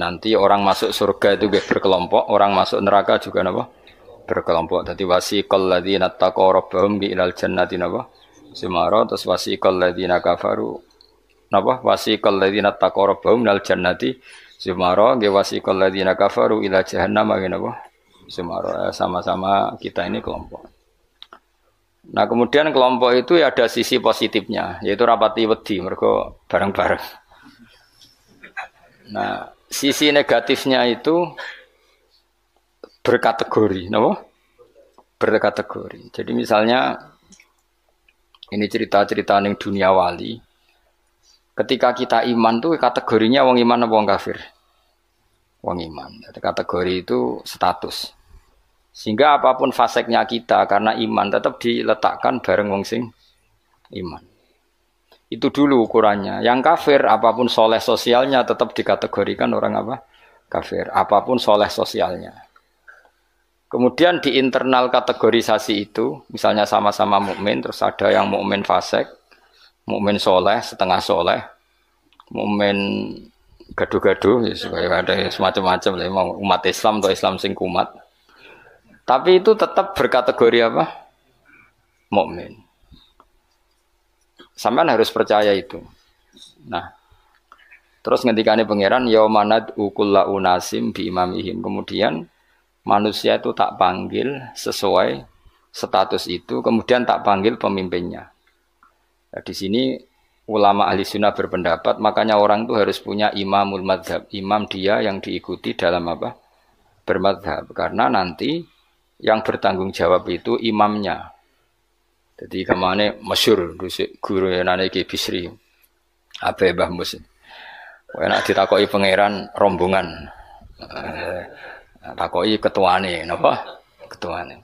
nanti orang masuk surga itu berkelompok, orang masuk neraka juga napa? Berkelompok. Dadi wasiqal ladzina taqaw rabbahum ilal jannati napa? Sumara terus wasiqal ladzina kafaru napa? Wasiqal ladzina taqaw rabbahum ilal jannati sumara nggih wasiqal ladzina kafaru ila jahannam napa? Sumara. Sama-sama kita ini kelompok. Nah, kemudian kelompok itu ya ada sisi positifnya, yaitu rapati wedi mergo bareng-bareng. Nah, sisi negatifnya itu berkategori, napa? Berkategori. Jadi misalnya ini cerita-cerita ning dunia wali. Ketika kita iman tuh kategorinya wong iman apa wong kafir? Wong iman. Kategori itu status. Sehingga apapun faseknya kita karena iman tetap diletakkan bareng wong sing iman. Itu dulu ukurannya. Yang kafir apapun soleh sosialnya tetap dikategorikan orang apa? Kafir. Apapun soleh sosialnya. Kemudian di internal kategorisasi itu, misalnya sama-sama mukmin, terus ada yang mukmin fasik, mukmin soleh, setengah soleh, mukmin gaduh-gaduh, ya supaya ada semacam-macam lah, umat Islam atau Islam sing kumat. Tapi itu tetap berkategori apa? Mukmin. Sampean harus percaya itu. Nah, terus ngendikane pangeran yaumanad ukulla unasim bi imamihim. Kemudian manusia itu tak panggil sesuai status itu, kemudian tak panggil pemimpinnya. Nah, di sini ulama ahli sunnah berpendapat, makanya orang itu harus punya imamul madzhab, imam dia yang diikuti dalam apa? Bermadzhab. Karena nanti yang bertanggung jawab itu imamnya. Jadi kemana masyhur guru nane Ki Bisri Abe Mbah Mus. Enak ditakoki pangeran rombongan. Takoki ketuane napa? Ketuane.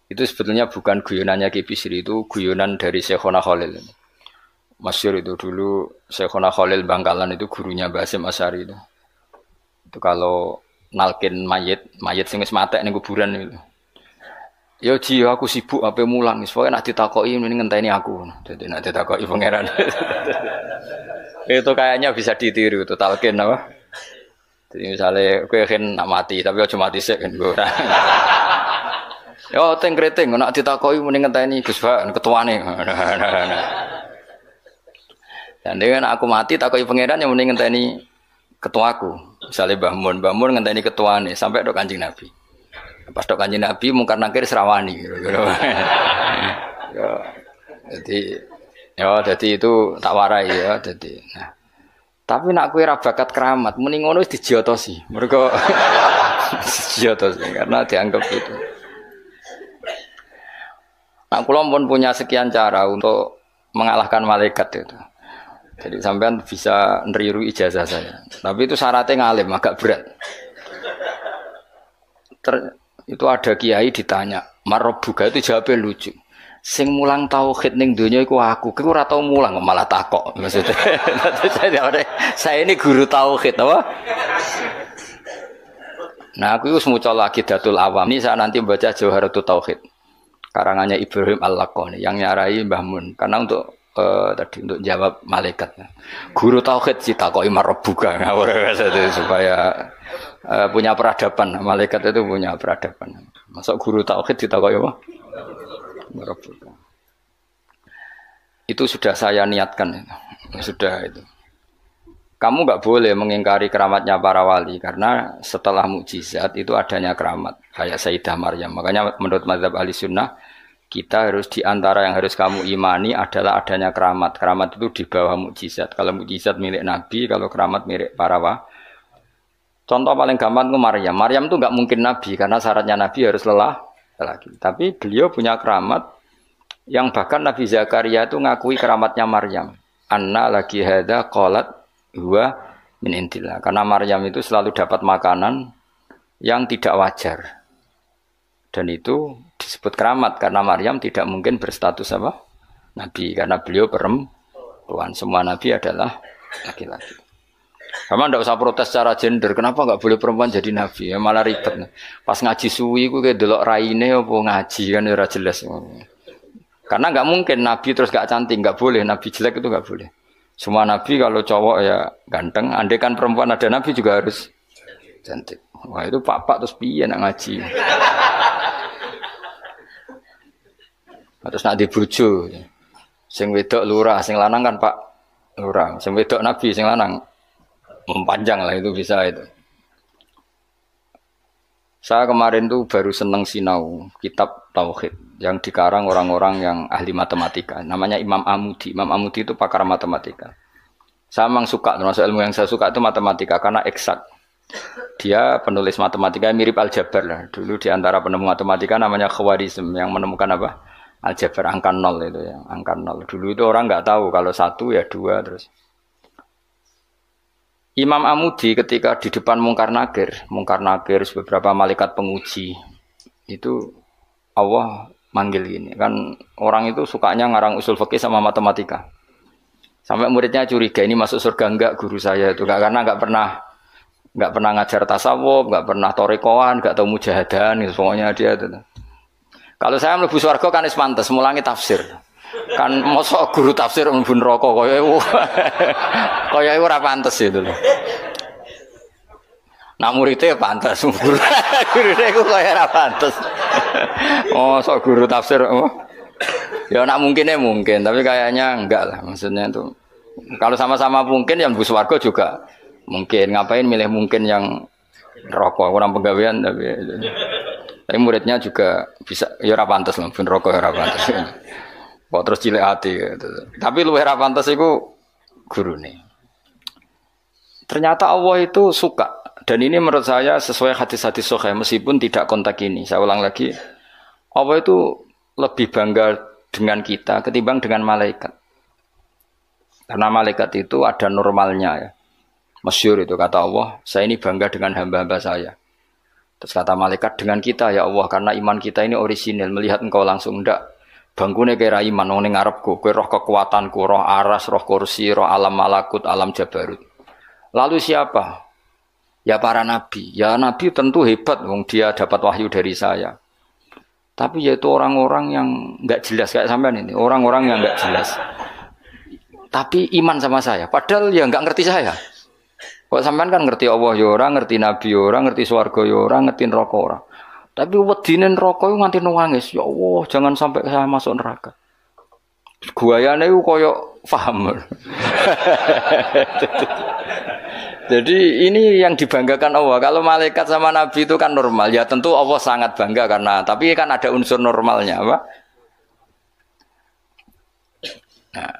Itu sebetulnya bukan guyonannya Ki Bisri, itu guyonan dari Syekhona Khalil. Masyhur itu dulu Syekhona Khalil Bangkalan itu gurunya Mbah Hasyim Asy'ari itu. Itu kalau nalkin mayit sing wis matek ning kuburan itu. Ya Ji, aku sibuk ape mulang, soalnya nak ditakoki mending ngenteni aku. Jadi nak ditakoki pangeran. Itu kayaknya bisa ditiru itu talqin apa? Jadi misalnya kowe kan nak mati, tapi aja mati sik kan ora. Yo teng kreting nak ditakoki mending ngenteni Gus Pak ketuane. Dan dengan aku mati takoki pangeran yang mending ngenteni ketuaku. Misalnya Mbah Mun ngenteni ketuane sampai tok Kanjeng Nabi. Pas tok Kanjeng Nabi mungkar nakir serawani. Jadi itu tak warai ya. Jadi, nah. Tapi nak kowe ra bakat keramat, mending ngono wis dijiotosi. Mergo dijiotosi karena dianggap itu. Nah, kula pun punya sekian cara untuk mengalahkan malaikat itu. Jadi sampean bisa neriru ijazah saya. Tapi itu syaratnya ngalim, agak berat. Itu ada kiai ditanya, "Marabbuka?" Itu jawabnya lucu. Sing mulang tauhid ning donya iku aku. Kowe ora tau mulang malah takok. Maksudnya saya ini guru tauhid apa? Nah, aku wis maca Aqidatul Awam. Ini saya nanti baca Jawharatut Tauhid. Karangannya Ibrahim Al-Laqani yang nyarai Mbah Mun karena untuk tadi untuk jawab malaikat. Guru tauhid ditakoki marabbuka supaya punya peradaban. Malaikat itu punya peradaban. Masuk guru tauhid ditakoki apa? Marabbuka. Itu sudah saya niatkan itu. Sudah itu. Kamu enggak boleh mengingkari keramatnya para wali karena setelah mukjizat itu adanya keramat kayak Sayyidah Maryam. Makanya menurut mazhab Ahlussunnah kita harus diantara yang harus kamu imani adalah adanya keramat. Keramat itu di bawah mukjizat. Kalau mukjizat milik Nabi, kalau keramat milik para wali. Contoh paling gampang itu Maryam. Maryam itu enggak mungkin Nabi karena syaratnya Nabi harus lelaki. Tapi beliau punya keramat yang bahkan Nabi Zakaria itu ngakui keramatnya Maryam. Anna lagi hadza qalat huwa min indillah. Karena Maryam itu selalu dapat makanan yang tidak wajar. Dan itu disebut keramat karena Maryam tidak mungkin berstatus apa? Nabi karena beliau perempuan. Semua nabi adalah laki-laki. Kamu tidak usah protes secara gender. Kenapa enggak boleh perempuan jadi nabi? Ya malah ribet. Pas ngaji suwi ku kayak delok raine apa ngaji kan ora jelas. Karena enggak mungkin nabi terus enggak cantik, enggak boleh nabi jelek itu enggak boleh. Semua nabi kalau cowok ya ganteng, andai kan perempuan ada nabi juga harus cantik. Wah itu pak terus piye nak ngaji. Terus nak dibojo. Sing wedok lurah, sing lanang kan Pak lurah. Sing wedok nabi, sing lanang mempanjang lah itu bisa itu. Saya kemarin tuh baru seneng sinau kitab Tauhid yang dikarang orang-orang yang ahli matematika. Namanya Imam Amudi. Imam Amudi itu pakar matematika. Saya memang suka, termasuk ilmu yang saya suka itu matematika karena eksak. Dia penulis matematika mirip aljabar lah. Dulu di antara penemu matematika namanya Khwarizm yang menemukan apa? Aljabar angka 0 itu ya, angka 0. Dulu itu orang nggak tahu kalau 1 ya 2 terus. Imam Amudi ketika di depan Mungkar Nakir beberapa malaikat penguji itu Allah manggil gini kan orang itu sukanya ngarang usul fikih sama matematika sampai muridnya curiga ini masuk surga enggak guru saya itu enggak karena enggak pernah ngajar tasawuf enggak pernah torekoan enggak tahu mujahadan gitu, pokoknya dia itu. Kalau saya mlebu swarga kan wis pantes mulangi tafsir. Kan mosok guru tafsir mlebu neraka kaya iku ora pantes itu lho. Nak muridé pantes guru. Gurune iku kaya ora pantes. Mosok guru tafsir ya nak mungkin, tapi kayaknya enggak lah. Maksudnya itu kalau sama-sama mungkin yang mlebu swarga juga mungkin. Ngapain milih mungkin yang neraka kurang penggawean tapi muridnya juga bisa ya ora pantes lho ben neraka ya ora pantes. Kok terus cilik hati gitu. Tapi luwih ra pantes iku gurune. Ternyata Allah itu suka dan ini menurut saya sesuai hadis-hadis sahih meskipun tidak kontak ini. Saya ulang lagi. Allah itu lebih bangga dengan kita ketimbang dengan malaikat. Karena malaikat itu ada normalnya ya. Masyhur itu kata Allah, saya ini bangga dengan hamba-hamba saya. Terus kata malaikat dengan kita ya Allah karena iman kita ini orisinil melihat engkau langsung ndak bangkune kira iman wong ning ngarepku kowe roh kekuatanku roh aras roh kursi roh alam malakut alam jabarut. Lalu siapa? Ya para nabi. Ya nabi tentu hebat wong dia dapat wahyu dari saya. Tapi yaitu orang-orang yang enggak jelas kayak sampean ini, orang-orang yang enggak jelas. Tapi iman sama saya padahal ya enggak ngerti saya. Kok sampean kan ngerti Allah ya ora, ngerti nabi ya ora, ngerti swarga ya ora, ngerti neraka ora. Tapi wedine neraka iku nganti nangis, ya Allah, jangan sampai saya masuk neraka. Guayane iku koyo paham. Jadi ini yang dibanggakan Allah. Kalau malaikat sama nabi itu kan normal. Ya tentu Allah sangat bangga karena tapi kan ada unsur normalnya, apa? Nah,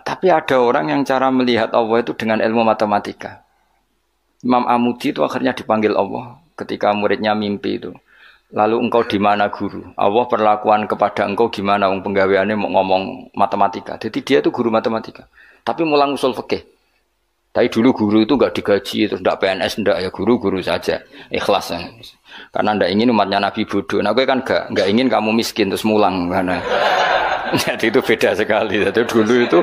tapi ada orang yang cara melihat Allah itu dengan ilmu matematika. Imam Amudi itu akhirnya dipanggil Allah ketika muridnya mimpi itu. Lalu engkau di mana guru? Allah perlakuan kepada engkau gimana? Wong penggaweane mau ngomong matematika. Jadi dia itu guru matematika. Tapi mulang usul fikih. Tapi dulu guru itu enggak digaji, terus enggak PNS, enggak ya guru saja. Ikhlas. Karena enggak ingin umatnya Nabi bodoh. Nah, gue kan enggak ingin kamu miskin terus mulang karena jadi itu beda sekali. Jadi dulu itu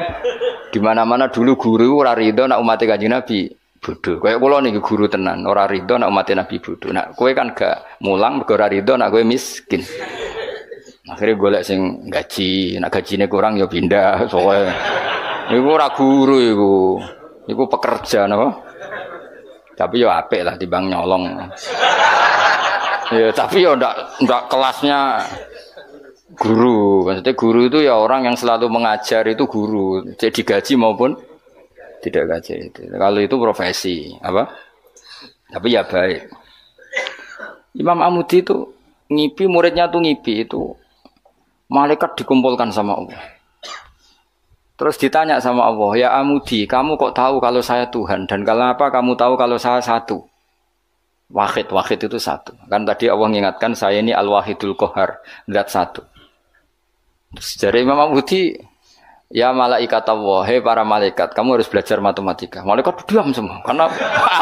di mana-mana dulu guru ora rido nak umat Kanjeng Nabi bodoh. Kayak kula niki guru tenan, ora rido nak umat Nabi bodoh. Nak kowe kan gak mulang mergo ora rido nak kowe miskin. Akhirnya golek sing gaji, nak gajine kurang ya pindah. Soale iku ora guru iku. Iku pekerja napa? Tapi yo apik lah timbang nyolong. Ya tapi yo ndak kelasnya guru. Maksudnya guru itu ya orang yang selalu mengajar itu guru. Jadi gaji maupun tidak gaji itu. Kalau itu profesi, apa? Tapi ya baik. Imam Amudi itu ngipi muridnya tuh ngipi itu malaikat dikumpulkan sama Allah. Terus ditanya sama Allah, ya Amudi, kamu kok tahu kalau saya Tuhan dan kenapa kamu tahu kalau saya satu? Wahid itu satu. Kan tadi Allah mengingatkan saya ini Al-Wahidul Qahar, zat satu. Terus dari Imam Amudi, ya malaikat Allah, hei para malaikat, kamu harus belajar matematika. Malaikat diam semua, karena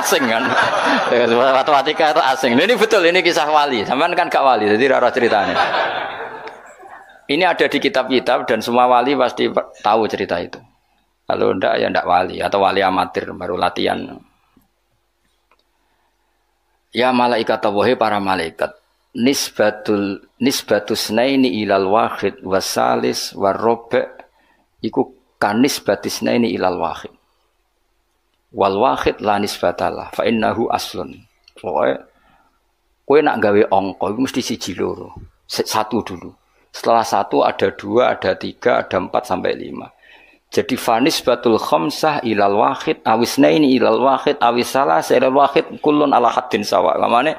asing kan. Matematika itu asing. Ini betul, ini kisah wali. Sampean kan gak wali, jadi rara ceritanya. Ini ada di kitab-kitab dan semua wali pasti tahu cerita itu. Kalau ndak ya ndak wali atau wali amatir baru latihan. Ya malaikat Allah, para malaikat, nisbatus naini ilal wahid wasalis warrobe iku kanis batisnaini ilal wahid. wal wahid la nisbatalah fa innahu aslun. Pokoke kowe nak gawe angka iku mesti siji loro. Satu dulu. Setelah satu ada dua, ada tiga, ada 4 sampai 5. Jadi fanis batul khamsah ilal wahid awisnaini ilal wahid awisalah ilal wahid kullun ala haddin sawa. Kamane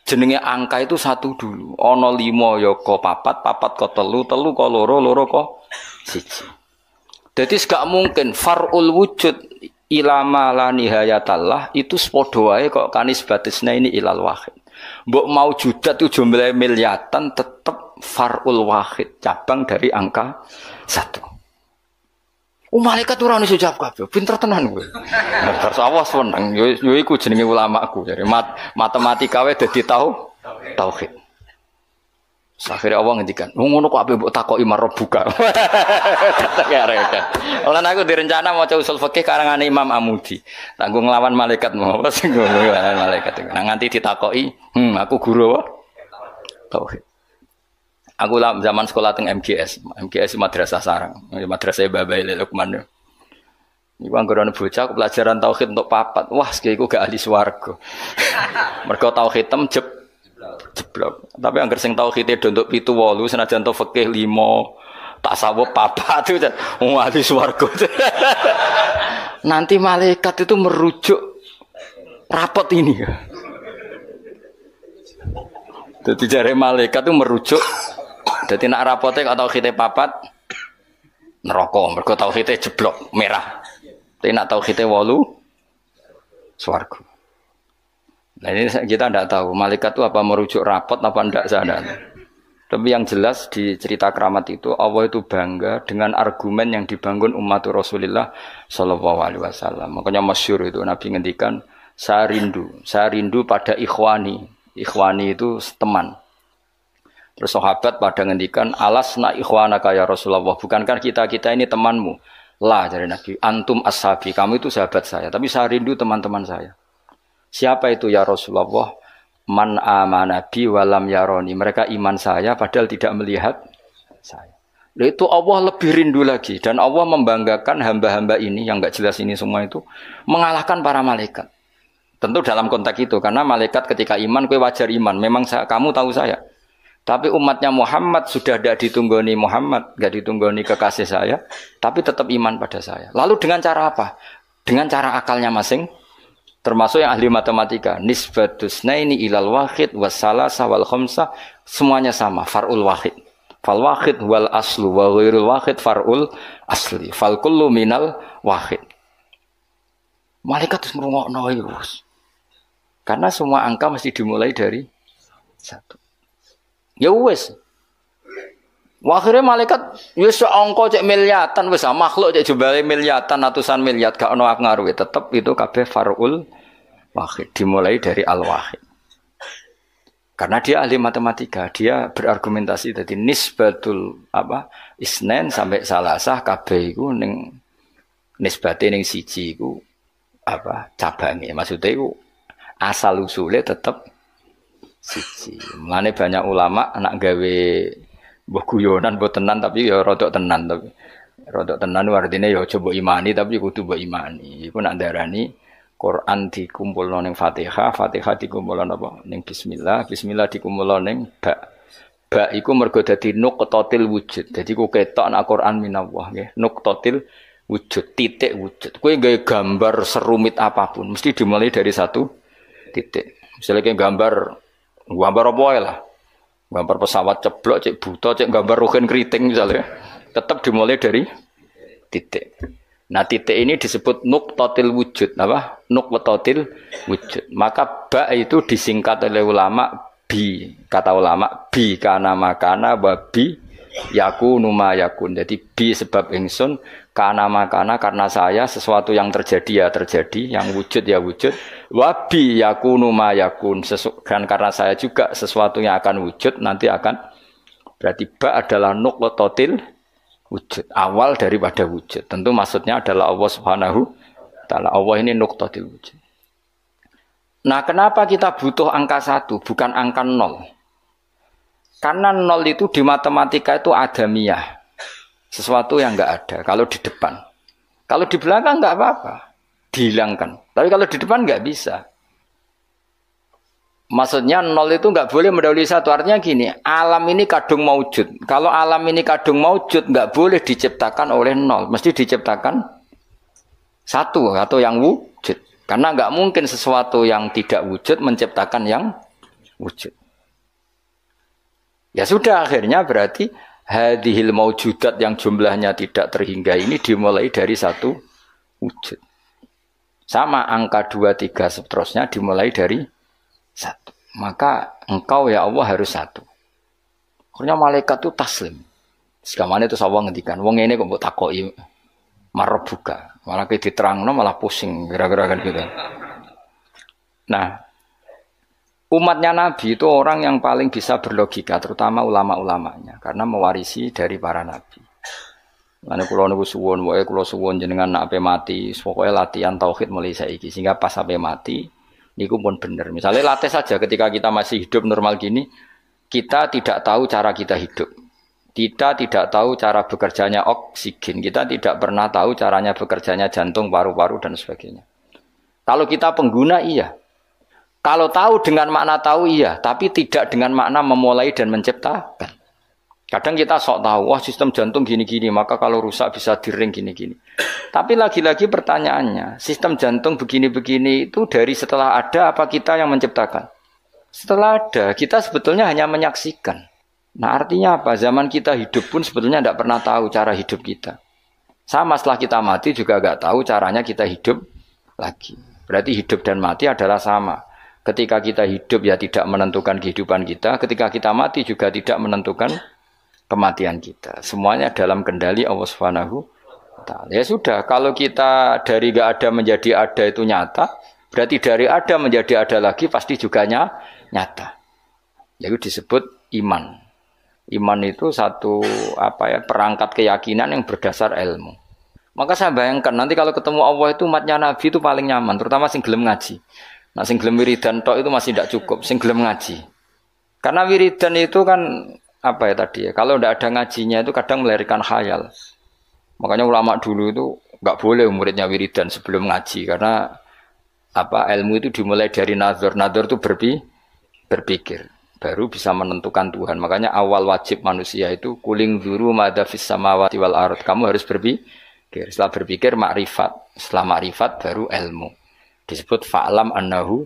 jenenge angka itu satu dulu. Ana 5 ya ko 4, 4 ko 3, 3 ko 2, 2 ko 1. Jadi gak mungkin far'ul wujud ilama la nihayatallah itu sepadha wae kok kanis batisna ini ilal wahid. Mbok mau judat itu jumlah miliatan tetap far'ul wahid, cabang dari angka 1. Malaikat ora ono jawab kabeh, pinter tenan kowe. Terus awas seneng, yo iku jenenge ulamaku. Jadi matematika wae dadi tauhid. Akhirnya Allah ngendikan, ngono kok ape mbok takoki marab buka. Lan aku direncana maca usul fikih karangane Imam Amudi. Tanggung nglawan malaikat mau apa sing nglawan malaikat. Nah nganti ditakoki, aku guru apa? Tauhid. Aku lah zaman sekolah teng MGS Madrasah Sarang, madrasah Babai Lukman. Iku anggere bocah pelajaran tauhid untuk 4. Wah, iku gak ahli swarga. Mergo tauhid jeblok. Tapi angger sing tauhide untuk 7 8 senajan to fikih 5, tasawuf 4 itu ahli swarga. Nanti malaikat itu merujuk rapot ini. Jadi jare malaikat itu merujuk. Jadi nak rapote kalau tauhide 4 neraka, mergo tauhide jeblok merah. Tapi nak tauhide 8 swarga. Nah ini kita tidak tahu malaikat itu apa merujuk rapot apa tidak sana. Tapi yang jelas di cerita keramat itu Allah itu bangga dengan argumen yang dibangun umat Rasulullah Shallallahu Alaihi Wasallam. Makanya masyhur itu Nabi ngendikan saya rindu pada ikhwani. Ikhwani itu teman. Terus sahabat pada ngendikan alasna ikhwanaka ya Rasulullah, bukankah kita ini temanmu? Lah dari Nabi, antum ashabi, kamu itu sahabat saya, tapi saya rindu teman-teman saya. Siapa itu ya Rasulullah? Man amana bi walam yaroni. Mereka iman saya padahal tidak melihat saya. Itu Allah lebih rindu lagi dan Allah membanggakan hamba-hamba ini yang enggak jelas ini semua itu mengalahkan para malaikat. Tentu dalam konteks itu karena malaikat ketika iman kowe wajar iman, memang kamu tahu saya. Tapi umatnya Muhammad sudah tidak ditunggoni Muhammad, tidak ditunggoni kekasih saya, tapi tetap iman pada saya. Lalu dengan cara apa? Dengan cara akalnya masing, termasuk yang ahli matematika. Nisbatus naini ilal wahid wassalasa wal khamsa, semuanya sama, far'ul wahid. Fal wahid wal aslu wa ghairul wahid far'ul asli. Fal kullu minal wahid. Malaikat harus merungokno terus. Karena semua angka mesti dimulai dari 1. Ya wis. Akhirnya malaikat wis angka cek miliatan wis makhluk cek jumlahe miliatan ratusan miliar gak ono ngaruhe tetep itu kabeh far'ul wahid dimulai dari al-wahid. Karena dia ahli matematika, dia berargumentasi tadi nisbatul isnen sampai salasah kabeh iku ning nisbate ning siji iku cabange. Maksudnya iku asal usule tetep siji. Mulane banyak ulama anak gawe mbok guyonan mbok tenan tapi ya rodok tenan tapi rodok tenan artine ya coba imani tapi kudu mbok imani. Iku nak darani Quran dikumpulno ning Fatihah, Fatihah dikumpulno apa ning bismillah, bismillah dikumpulno ning ba. Ba iku mergo dadi nuqtatil wujud. Dadi ku ketok nak Quran minallah nggih, nuqtatil wujud, titik wujud. Kowe gawe gambar serumit apapun mesti dimulai dari 1 titik. Misalnya kayak gambar apa ya lah, gambar pesawat ceblok, cek buta, cek gambar ruhin keriting misalnya, tetap dimulai dari titik. Nah titik ini disebut nuqtatil wujud, apa? Nuqtatil wujud. Maka ba itu disingkat oleh ulama bi, kata ulama bi kana makana wa bi yakunu ma yakun. Jadi bi sebab ingsun, kana makana karena saya sesuatu yang terjadi ya terjadi, yang wujud ya wujud. Wabi yakunu ma yakun, dan karena saya juga sesuatu yang akan wujud nanti akan, berarti ba adalah nuqtatil wujud, awal daripada wujud. Tentu maksudnya adalah Allah Subhanahu wa taala. Allah ini nuqtatil wujud. Nah, kenapa kita butuh angka 1 bukan angka 0? Karena 0 itu di matematika itu adamiyah. Sesuatu yang enggak ada kalau di depan. Kalau di belakang enggak apa-apa. dihilangkan. Tapi kalau di depan nggak bisa. Maksudnya nol itu nggak boleh mendahului satu. Artinya gini, alam ini kadung maujud. Kalau alam ini kadung maujud, nggak boleh diciptakan oleh nol. Mesti diciptakan satu atau yang wujud. Karena nggak mungkin sesuatu yang tidak wujud menciptakan yang wujud. Ya sudah, akhirnya berarti hadhil maujudat yang jumlahnya tidak terhingga ini dimulai dari satu wujud. Sama angka 2, 3 seterusnya dimulai dari satu. Maka engkau ya Allah harus satu. Akhirnya malaikat itu taslim. Sekamane itu Allah ngendikan, wong ini kok mbok takoki marep buka. Malah ke diterangno malah pusing gara-gara kan gitu. Nah, umatnya Nabi itu orang yang paling bisa berlogika, terutama ulama-ulamanya, karena mewarisi dari para nabi. Mane kula niku suwun, wae kula suwun jenengan nek ape mati, pokoke latihan tauhid mulai saiki sehingga pas ape mati niku pun bener. Misalnya latih saja ketika kita masih hidup normal gini, kita tidak tahu cara kita hidup. Kita tidak tahu cara bekerjanya oksigen. Kita tidak pernah tahu caranya bekerjanya jantung, paru-paru dan sebagainya. Kalau kita pengguna iya. Kalau tahu dengan makna tahu iya, tapi tidak dengan makna memulai dan menciptakan. Kadang kita sok tahu, wah sistem jantung gini-gini, maka kalau rusak bisa diring gini-gini. Tapi lagi-lagi pertanyaannya, sistem jantung begini-begini itu dari setelah ada apa kita yang menciptakan? Setelah ada, kita sebetulnya hanya menyaksikan. Nah artinya apa? Zaman kita hidup pun sebetulnya tidak pernah tahu cara hidup kita. Sama setelah kita mati juga nggak tahu caranya kita hidup lagi. Berarti hidup dan mati adalah sama. Ketika kita hidup ya tidak menentukan kehidupan kita. Ketika kita mati juga tidak menentukan kematian kita. Semuanya dalam kendali Allah Subhanahu wa Ta'ala. Ya sudah, kalau kita dari gak ada menjadi ada itu nyata, berarti dari ada menjadi ada lagi pasti juga nyata. Itu disebut iman. Iman itu satu perangkat keyakinan yang berdasar ilmu. Maka saya bayangkan nanti kalau ketemu Allah itu umatnya Nabi itu paling nyaman, terutama sing gelem ngaji. Nah sing gelem wiridan tok itu masih tidak cukup, sing gelem ngaji. Karena wiridan itu kan kalau tidak ada ngajinya itu kadang melahirkan khayal. Makanya ulama dulu itu nggak boleh muridnya wiridan sebelum ngaji karena ilmu itu dimulai dari nazar. Nazar itu berpikir, baru bisa menentukan Tuhan. Makanya awal wajib manusia itu kuling dzuru madza fis samawati wal ard. Kamu harus berpikir. Setelah berpikir makrifat. Setelah makrifat baru ilmu. Disebut fa'lam annahu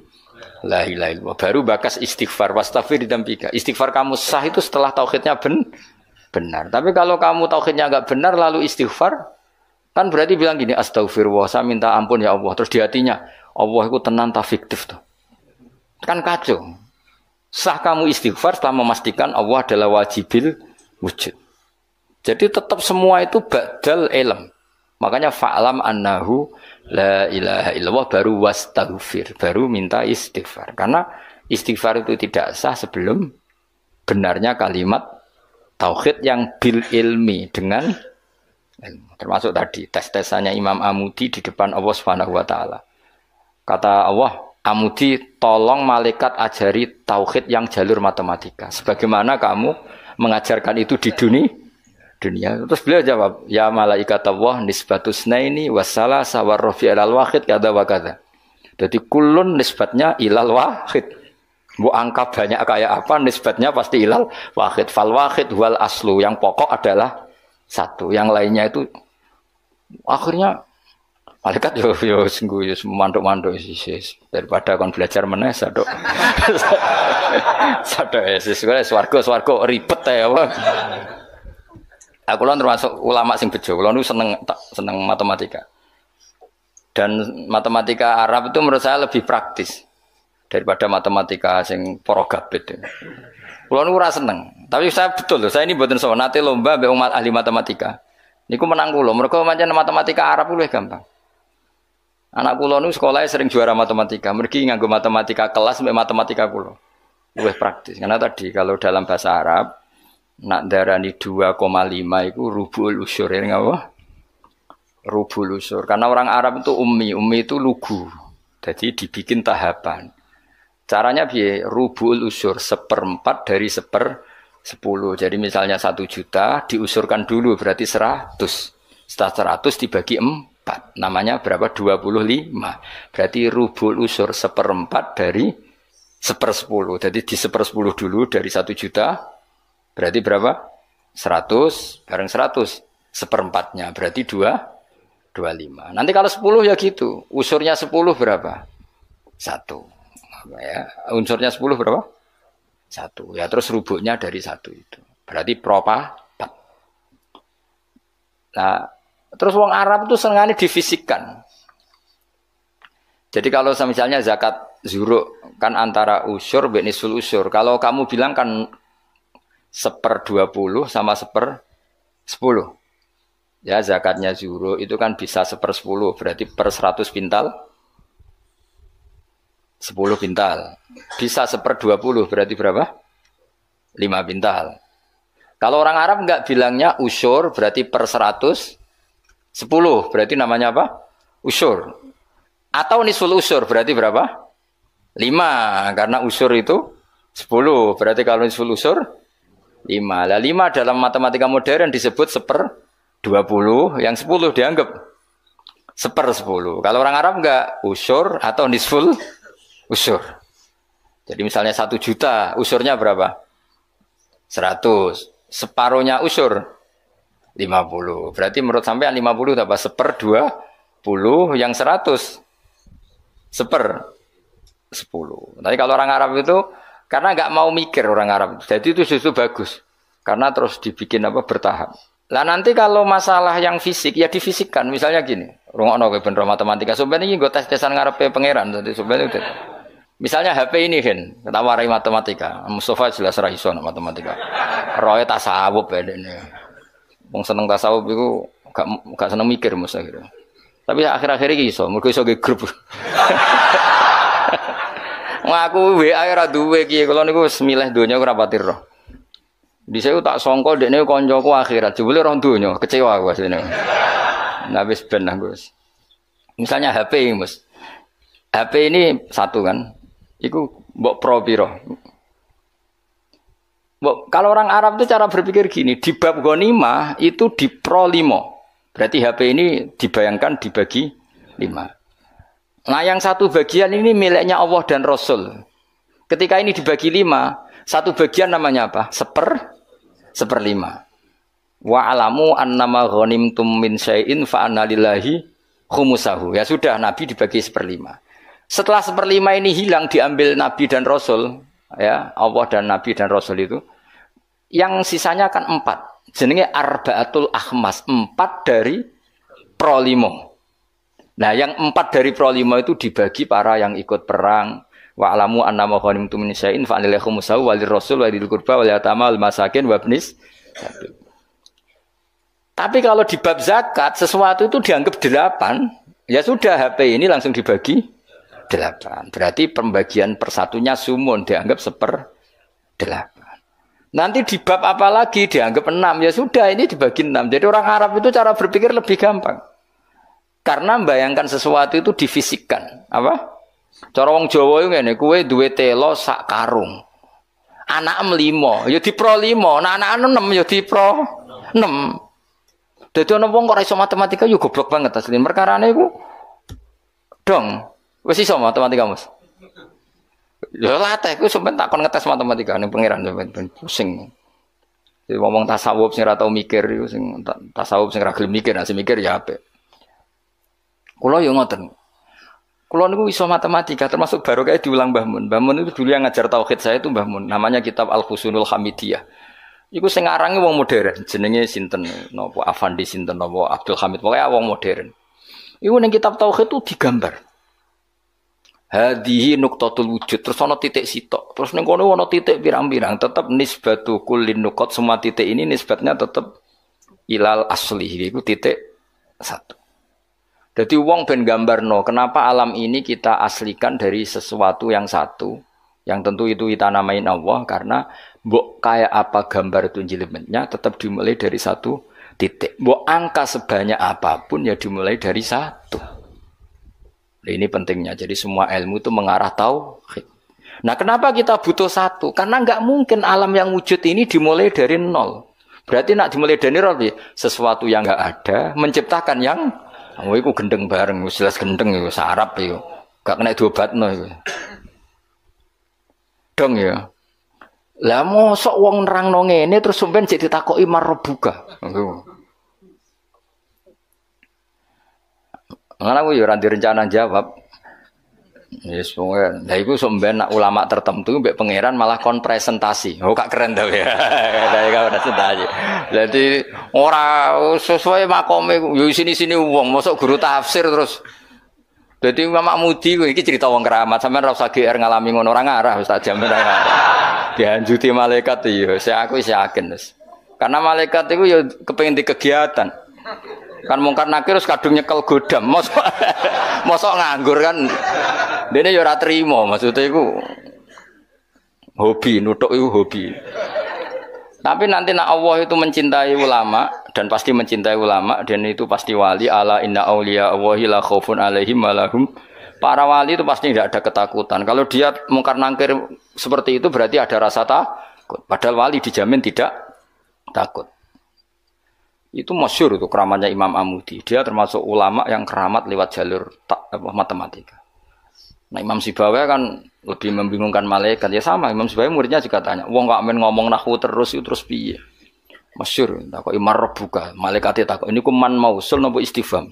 la ilaha illallah. Baru bakas istighfar, wastaghfir didambika. Istighfar kamu sah itu setelah tauhidnya benar. Tapi kalau kamu tauhidnya enggak benar lalu istighfar, kan berarti bilang gini, astaghfirullah, saya minta ampun ya Allah. Terus di hatinya, Allah itu tenan ta fiktif tuh. Kan kacau. Sah kamu istighfar setelah memastikan Allah adalah wajibil wujud. Jadi tetap semua itu badal ilm. Makanya fa'lam annahu la ilaha illallah baru wastaghfir, baru minta istighfar. Karena istighfar itu tidak sah sebelum benarnya kalimat tauhid yang bil ilmi dengan ilmu. Termasuk tadi tes-tesannya Imam Amudi di depan Allah Subhanahu wa Ta'ala. Kata Allah, Amudi tolong malaikat ajari tauhid yang jalur matematika. Sebagaimana kamu mengajarkan itu di dunia. Terus beliau jawab, ya malaikat Allah nisbatus naini wassalasa warrafi ilal wahid kada wa kada. Jadi kulun nisbatnya ilal wahid. Bu angka banyak kayak apa nisbatnya pasti ilal wahid. Fal wahid wal aslu, yang pokok adalah satu, yang lainnya itu akhirnya malaikat yo sungguh yo manduk-manduk daripada kon belajar meneh sadok. Sadok swarga ribet ya apa. Aku lan termasuk ulama sing bejo. Kulo niku seneng matematika. Dan matematika Arab itu menurut saya lebih praktis daripada matematika sing para gabit. Kulo niku ora seneng. Tapi saya betul loh, saya ini mboten sowan nate lomba mbek umat ahli matematika. Niku menang kula. Mergo pancen matematika Arab luwih gampang. Anak kula niku sekolahnya sering juara matematika. Mergi nganggo matematika kelas mbek matematika kula. Luwih praktis. Karena tadi kalau dalam bahasa Arab nak darani 2,5 itu rubul usyur ya ngapa? Rubul usyur. Karena orang Arab itu ummi itu lugu. Jadi dibikin tahapan. Caranya piye? Rubul usyur 1/4 dari 1/10. Jadi misalnya 1 juta diusurkan dulu berarti 100. Setelah 100 dibagi 4. 4. Namanya berapa? 25. Berarti rubul usur 1/4 dari 1/10. Jadi di 1/10 dulu dari 1 juta. Berarti berapa? 100 bareng 100. 1/4-nya berarti 25. Nanti kalau 10 ya gitu. Usurnya 10 berapa? 1. Ya, unsurnya 10 berapa? 1. Ya terus rubuknya dari 1 itu. Berarti propa 4. Nah, terus wong Arab itu senengane difisikkan. Jadi kalau misalnya zakat zuruk kan antara usur dan nisful usur. Kalau kamu bilang kan 1/20 sama 1/10. Ya zakatnya zuruk itu kan bisa 1/10. Berarti per 100 pintal 10 pintal. Bisa 1/20 berarti berapa? 5 pintal. Kalau orang Arab enggak bilangnya usur berarti per 100 10 berarti namanya apa? Usur. Atau nisful usur berarti berapa? 5 karena usur itu 10 berarti kalau nisful usur 5. Lah 5 dalam matematika modern disebut 1/20 yang 10 dianggap 1/10. Kalau orang Arab enggak usur atau nisful usur. Jadi misalnya 1 juta usurnya berapa? 100. Separuhnya usur 50. Berarti menurut sampean 50 apa? 1/20 yang 100 1/10. Tapi kalau orang Arab itu karena nggak mau mikir orang Arab. Jadi itu justru bagus. Karena terus dibikin apa bertahap. Lah nanti kalau masalah yang fisik ya difisikkan. Misalnya gini, rungokno kowe ben matematika. Sampeyan iki nggo tes-tesan ngarepe pangeran. Dadi sampeyan itu. Misalnya HP ini kan, kita warai matematika. Mustafa jelas ra iso matematika. Roe tasawuf ya dene. Wong seneng tasawuf iku gak seneng mikir mesti akhirnya. Tapi akhir-akhir iki iso, mergo iso ge grup. Ngaku WA ora duwe iki, kula niku wis milih donya ora pati roh. Dhisik tak sangka dekne kancaku akhirat, jebule roh donya, kecewa aku asline. Nah wis ben aku wis. Misalnya HP Mas. HP ini satu kan. Iku mbok pro piro? Kalau orang Arab itu cara berpikir gini, di bab ghanimah itu di pro 5. Berarti HP ini dibayangkan dibagi 5. Nah yang satu bagian ini miliknya Allah dan Rasul. Ketika ini dibagi 5, satu bagian namanya apa? 1/5. Wa alamu annama ghanimtum min syai'in fa anna lillahi khumusahu. Ya sudah, Nabi dibagi 1/5. Setelah 1/5 ini hilang diambil Nabi dan Rasul, ya Allah dan Nabi dan Rasul itu, yang sisanya kan 4. Jenenge arba'atul akhmas, 4 dari pro 5. Nah yang 4 dari pro 5 itu dibagi para yang ikut perang. Wa alamu annama ghanimtum min syai'in fa anna lillahi khumusahu wa lirrasul wa lidil qurba wal yatama wal masakin wa ibnis. Tapi kalau di bab zakat sesuatu itu dianggap 8, ya sudah HP ini langsung dibagi 8. Berarti pembagian persatunya sumun dianggap 1/8. Nanti di bab apa lagi dianggap 6, ya sudah ini dibagi 6. Jadi orang Arab itu cara berpikir lebih gampang. Karena membayangkan sesuatu itu difisikkan. Apa? Cara wong Jawa itu ngene, kowe duwe telo sak karung. Anak 5, ya di pro 5. Nah anak 6 ya di pro 6. Dadi ana wong kok ora iso matematika yo goblok banget asline. Perkarane iku dong, wis iso matematika, Mas. Ya latih ku sampean takon ngetes matematika ning pangeran sampean pusing. Jadi ngomong tasawuf sing ora tau mikir iku sing tasawuf sing ora gelem mikir, nek mikir ya apik. Kula yo ngoten. Kula niku iso matematika termasuk baru kayak diulang Mbah Mun. Mbah Mun itu dulu yang ngajar tauhid saya itu Mbah Mun. Namanya kitab Al-Husunul Hamidiyah. Iku sing arange wong modern, jenenge sinten napa Afandi sinten napa Abdul Hamid, pokoke wong modern. Iku ning kitab tauhid itu digambar. Hadhihi nuqtatul wujud, terus ana titik sitok. Terus ning kono ana titik pirang-pirang, tetep nisbatu kullin nuqat, semua titik ini nisbatnya tetep ilal asli, iku titik 1. Jadi wong ben gambarno, kenapa alam ini kita aslikan dari sesuatu yang satu, yang tentu itu kita namain Allah, karena mbok kayak apa gambar itu jelimetnya tetap dimulai dari satu titik. Mbok angka sebanyak apapun ya dimulai dari 1. Nah, ini pentingnya. Jadi semua ilmu itu mengarah tauhid. Nah, kenapa kita butuh 1? Karena nggak mungkin alam yang wujud ini dimulai dari 0. Berarti nak dimulai dari 0, sesuatu yang nggak ada menciptakan yang Kamu iku gendeng bareng, jelas gendeng iku sarap iku. Gak kena diobatno iku. Dong ya. Lah mosok wong nerangno ngene terus sampean jek ditakoki marbuka. Ngono aku ya ora direncana jawab. Yes, pokoknya. Nah, itu sebenarnya ulama tertentu, mbak pangeran malah kon presentasi. Oh, kak keren tau ya. Dari kau presentasi. Jadi orang sesuai makome, yo sini uang, masuk guru tafsir terus. Jadi Mama Mudi, ini cerita uang keramat. Sampai rasa GR ngalami ngono orang arah, Ustaz Jamil orang arah. Dihanjuti malaikat itu, aku yakin. Karena malaikat itu ya kepengen di kegiatan. Kan mungkar nakir terus kadung nyekel godam, mosok nganggur kan. Dene ya ora trimo, maksudnya iku hobi, nutuk itu hobi. Tapi nanti nak Allah itu mencintai ulama dan pasti mencintai ulama dan itu pasti wali ala inna auliya Allahi la khaufun alaihim walahum. Para wali itu pasti tidak ada ketakutan. Kalau dia mungkar nakir seperti itu berarti ada rasa takut. Padahal wali dijamin tidak takut. Itu masyhur itu keramatnya Imam Amudi. Dia termasuk ulama yang keramat lewat jalur matematika. Nah Imam Sibawai kan lebih membingungkan malaikat. Ya sama Imam Sibawai muridnya juga tanya, wong kok amen ngomong nahwu terus itu terus piye? Masyhur takok imar rabbuka. Malaikate takok ini ku man mausul napa istifham.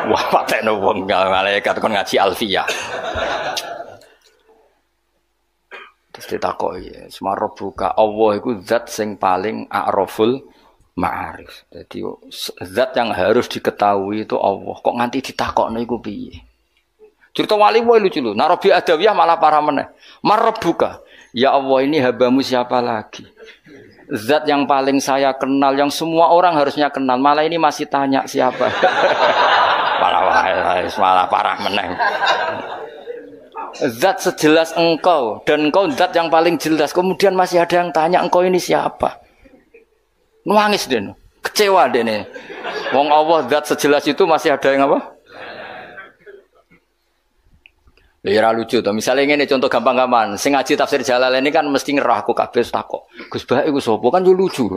Wah patekno wong malaikat kon ngaji alfiyah. Terus ditakoki, "Semar rabbuka Allah iku zat sing paling a'raful ma'arif." Jadi zat yang harus diketahui itu Allah. Kok nganti ditakokno iku piye? Cerita wali wae lucu lho. Narobi Adawiyah malah parah meneh. Marbuka. Ya Allah ini habamu siapa lagi? Zat yang paling saya kenal, yang semua orang harusnya kenal. Malah ini masih tanya siapa. Malah parah meneh. Zat sejelas engkau dan engkau zat yang paling jelas. Kemudian masih ada yang tanya engkau ini siapa? Nangis deh, kecewa deh nih. Wong Allah zat sejelas itu masih ada yang apa? Ya lucu tuh. Misalnya ini contoh gampang-gampang. Sing ngaji tafsir Jalalain ini kan mesti ngerah aku kabeh takok. Gus Bah iku sapa? Kan yo lucu.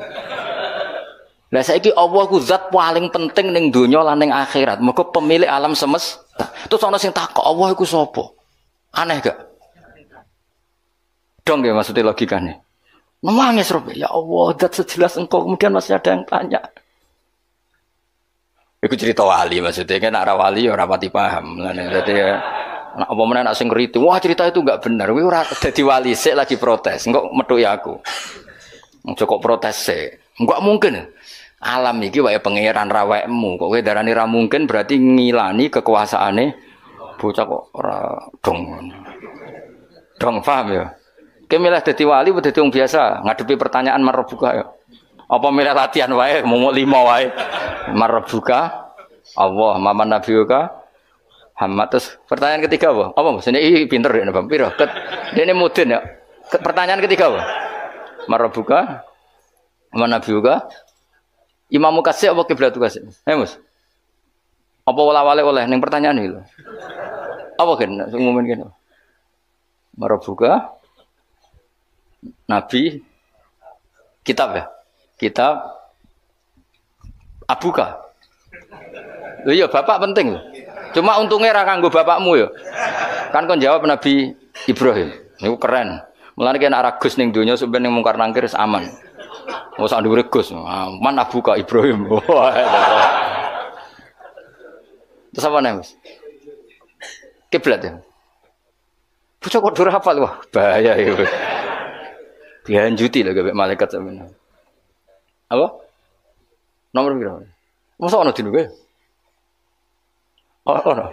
Lah saiki Allah ku zat paling penting ning donya lan ning akhirat. Mergo pemilik alam semesta. Terus ana sing takok Allah iku sapa? Aneh gak? Dong ya maksudnya logikane. Nangis robe. Ya Allah zat sejelas engkau kemudian masih ada yang tanya. Iku cerita wali maksudnya kan nek wali ya ora pati paham. Dadi ya nah, apa meneh nak sing ngerti, wah cerita itu enggak benar. Kowe ora dadi wali sik lagi protes. Engko metuki aku. Kok protes sik. Enggak mungkin. Alam iki wae pangeran rawekmu. Kok kowe darani ra mungkin berarti ngilani kekuasaane bocah kok ora dong. Dong paham ya? Kowe milih dadi wali apa dadi wong biasa ngadepi pertanyaan marbuka ya. Apa milih latihan wae mau 5 wae. Marbuka Allah, maman nabiyuka Muhammad. Terus pertanyaan ketiga apa? Apa Mas? Ini pinter ya Bang. Piro? Dene mudin ya. Pertanyaan ketiga apa? Marabuka. Mana nabiuka? Imam Kasih apa kiblat Kasih? Mas. Apa wala-wale oleh ning pertanyaan iki lho. Apa kan umumin kene? Marabuka. Nabi kitab ya. Kitab Abuka. Lho iya bapak penting lho. Cuma untungnya ra kanggo bapakmu ya. Kan kon jawab Nabi Ibrahim. Niku keren. Mulane kena ra Gus ning donya sampeyan ning mungkar nangkir aman. Ora sak dhuwure Gus. Man Abuka Ibrahim. Terus apa nih Mas? Kiblat ya. Bocah kok ora hafal wah bahaya itu. Dihanjuti lho gak malaikat sampeyan. Apa? Nomor piro? Mosok ana dinu kowe? Oh, no.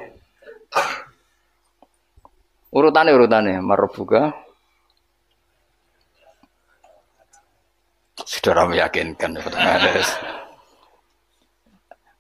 Urutane marbuka. Saudara meyakinkan.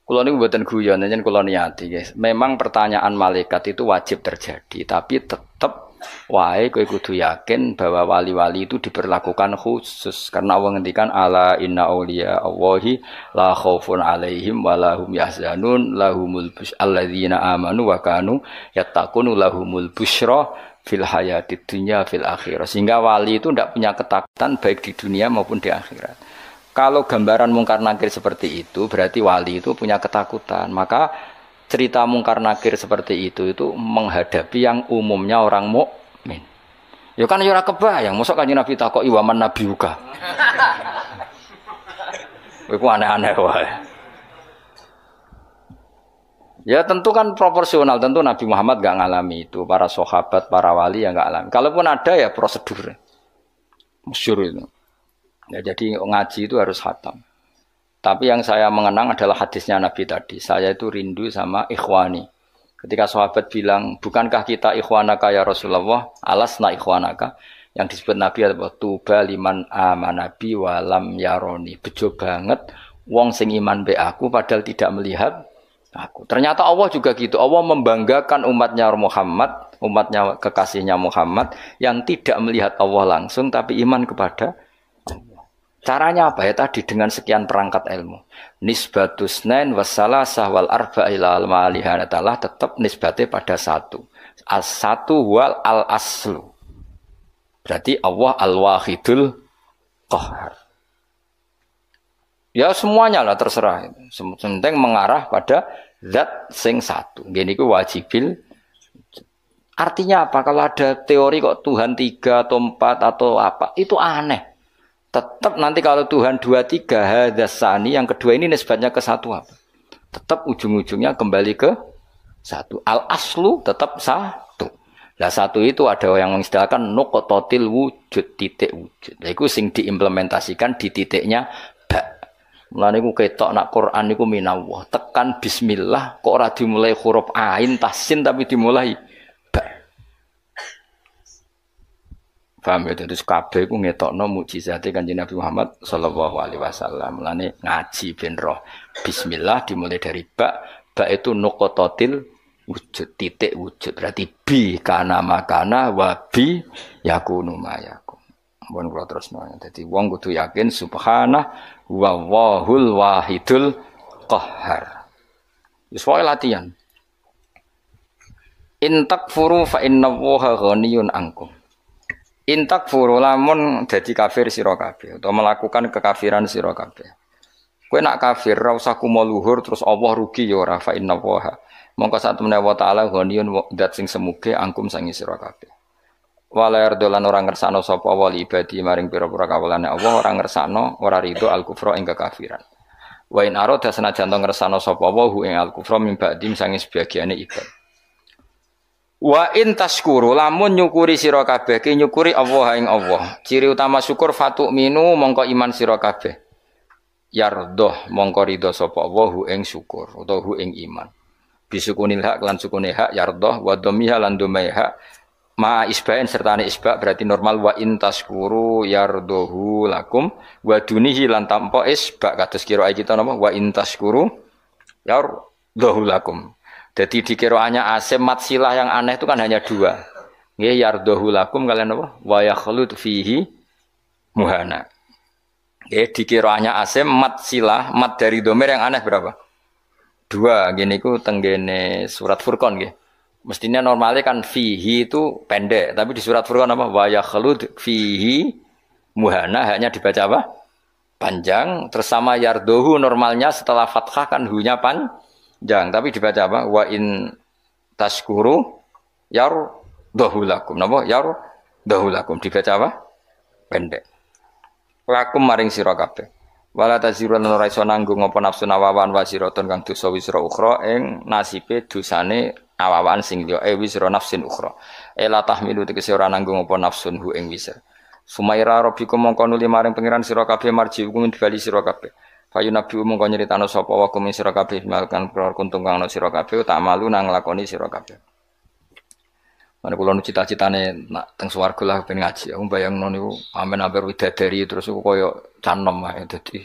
Kulo niku mboten guyon, njen kulo niati, guys. Memang pertanyaan malaikat itu wajib terjadi, tapi tetap wae kowe kudu yakin bahwa wali-wali itu diperlakukan khusus karena Allah ngendikan ala inna auliya Allahi la khaufun alaihim wa lahum yahzanun lahumul busyra alladzina amanu wa kanu yattaqun lahumul busyra fil hayatid dunya fil akhirah. Sehingga wali itu tidak punya ketakutan baik di dunia maupun di akhirat. Kalau gambaran mungkar nakir seperti itu, berarti wali itu punya ketakutan. Maka cerita mungkar nakir seperti itu menghadapi yang umumnya orang mukmin. Ya kan ora kebayang, mosok Kanjeng Nabi takoki waman nabiuka. Iku aneh-aneh wae. Ya tentu kan proporsional, tentu Nabi Muhammad gak ngalami itu, para sahabat, para wali yang gak alami. Kalaupun ada ya prosedur. Masyhur itu. Ya jadi ngaji itu harus khatam. Tapi yang saya mengenang adalah hadisnya Nabi tadi. Saya itu rindu sama ikhwani. Ketika sahabat bilang, bukankah kita ikhwanaka ya Rasulullah? Alasna ikhwanaka. Yang disebut Nabi adalah tuba liman amanabi walam yaroni. Bejo banget wong sing iman be aku padahal tidak melihat aku. Ternyata Allah juga gitu. Allah membanggakan umatnya Muhammad, umatnya kekasihnya Muhammad yang tidak melihat Allah langsung tapi iman kepada Allah. Caranya apa ya tadi dengan sekian perangkat ilmu. Nisbatus nain wassalasah wal arba ila al malihanatalah tetap nisbatnya pada satu. As-satu wal al aslu. Berarti Allah al-wahidul qahhar. Ya semuanya lah terserah. Penting mengarah pada zat sing satu. Gini ku wajibil. Artinya apa? Kalau ada teori kok Tuhan 3 atau 4 atau apa, itu aneh. Tetap nanti kalau Tuhan 2, 3 hadasani, yang kedua ini nisbatnya ke satu apa? Tetap ujung-ujungnya kembali ke satu. Al-aslu tetap satu. Nah satu itu ada yang mengistilahkan nuqtatil wujud, titik wujud. Nah itu sing diimplementasikan di titiknya ba. Mulane iku ketok nak Quran niku minallah. Tekan bismillah kok ora dimulai huruf ain tasin tapi dimulai ba. Paham ya, terus kabeh ku ngetokno mukjizate Kanjeng Nabi Muhammad sallallahu alaihi wasallam. Mulane ngaji ben roh. Bismillah dimulai dari ba. Ba itu nuqtatil wujud, titik wujud. Berarti bi kana makana wa bi yakunu mayakun. Mun kula terusno. Dadi wong kudu yakin subhanah wa wahul wahidul qahhar. Wis wae latihan. In takfuru fa innallaha ghaniyun ankum. In takfuru lamun dadi kafir sira kabeh utawa melakukan kekafiran sira kabeh. Kowe nak kafir ra usah kumo luhur terus Allah rugi ya ora fa innallaha. Mongko sak temene wa taala ghaniyun dat sing semuge angkum sangi sira kabeh. Wala yardolan ora ngersano sapa wali ibadi maring pira-pira kawulane Allah ora ngersano ora rido al kufra ing kekafiran. Wa in arada senajan to ngersano sapa wa hu ing al kufra min ba'dim sangi sebagiane ibad. Wa in tashkuru lamun nyukuri sira kabeh ki nyukuri Allah ing Allah. Ciri utama syukur fatu minu mongko iman sira kabeh. Yardoh mongko ridho sapa Allah hu ing syukur utawa hu ing iman. Bisukunil hak lan sukune hak yardoh wa dhamiha lan dhamai hak ma isbain sertane isba berarti normal wa in tashkuru yardohu lakum wa dunihi lan tanpa isba kados kira kita napa wa in tashkuru yardohu lakum. Jadi di qiraatnya asim mat silah yang aneh itu kan hanya dua. Nggih yardohu lakum kalian apa? Wa yakhlud fihi muhana. Nggih di qiraatnya asim mat silah mat dari domir yang aneh berapa? Dua. Gini ku tenggene surat Furqan nggih. Mestinya normalnya kan fihi itu pendek, tapi di surat Furqan apa? Wa yakhlud fihi muhana hanya dibaca apa? Panjang. Terus sama yardohu normalnya setelah fathah kan hu-nya panjang, tapi dibaca apa? Wa in tashkuru yardohu lakum. Napa? Yardohu lakum dibaca apa? Pendek. Lakum maring sira kabeh. Wala taziru lan ora iso nanggung apa nafsu nawawan wasiratun kang dosa wisra ukhra ing nasibe dosane awawan sing liya wisra nafsin ukhra. Ela tahmilu tegese ora nanggung apa nafsun hu ing wisra. Sumaira rabbikum mongko nuli maring pangeran sira kabeh marji hukum dibali sira kabeh. Fayu nabi mongko nyeritano sapa wa kum sira kabeh malkan kuntung kang ana sira kabeh tak malu nang nglakoni sira kabeh. Mane kula nu cita-citane nak teng swarga lah ben ngaji. Aku bayangno niku amen amper widadari terus iku koyo canom ae dadi.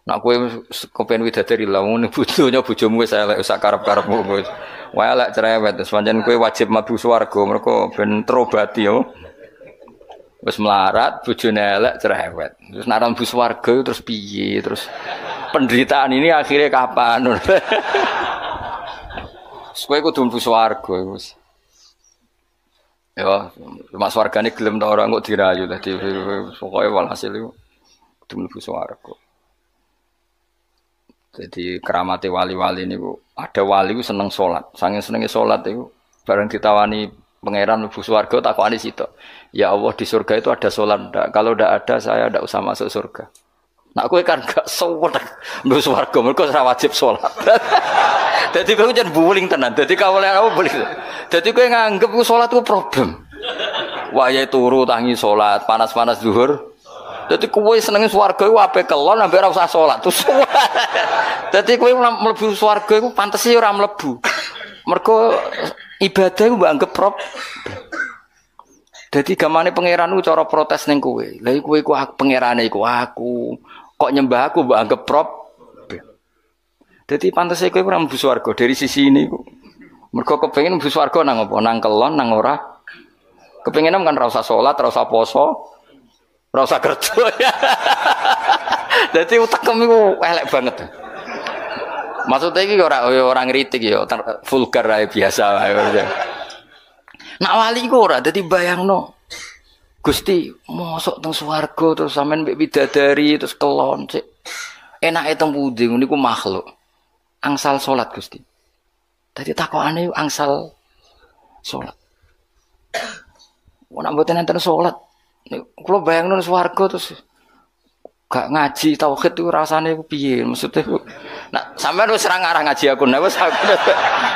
Nak kowe kepen widadari lah ngono bojonya bojomu wis elek sak karep-karepmu wis. Wae elek cerewet terus pancen kowe wajib mlebu swarga mergo ben terobati yo. Wis melarat bojone elek cerewet. Terus nak mlebu swarga terus piye terus penderitaan ini akhirnya kapan? Kowe kudu mlebu swarga wis. Ya, cuma swargane gelem ta ora kok dirayu dadi pokoke walhasil iku kudu mlebu swarga. Jadi keramate wali-wali niku ada wali ku seneng salat. Saking senenge salat iku bareng ditawani pangeran mlebu swarga takokane sitok. Ya Allah di surga itu ada salat ndak? Kalau ndak ada saya ndak usah masuk surga. Nak kowe kan gak suwet mlebu swarga mergo ora wajib salat. Dadi kowe jan buling tenan. Dadi kawule apa buling. Dadi kowe nganggep ku salat ku problem. Wayahe turu tangi salat, panas-panas zuhur. Dadi kowe senenge swarga iku ape kelon ambek ora usah salat. Dadi kowe mlebu swarga iku pantese ora mlebu. Mergo ibadah iku mbok anggap Dadi gamane pangeran ku cara protes ning kowe. Lah kowe iku pangerane iku aku. Kok nyembah aku mbok anggap Dadi pantese kowe ora mlebu swarga dari sisi ini iku. Mergo kepengin mlebu swarga nang apa? Nang kelon nang ora. Kepengin kan ora usah salat, ora usah poso. Rasa kerja ya. Jadi utekem iku elek banget. Maksudnya iki ora ngritik ya, vulgar ae biasa wae. Nak wali iku ora dadi bayangno. Gusti, mosok teng swarga terus sampean mbek bidadari terus kelon sik. Enake teng pundi niku makhluk. Angsal salat Gusti. Dadi takokane angsal salat. Ora mboten enten salat. Kalau bayangin swarga terus gak ngaji tauhid itu rasanya piye maksudnya nak sampean wis ora ngarah ngaji aku nek wis aku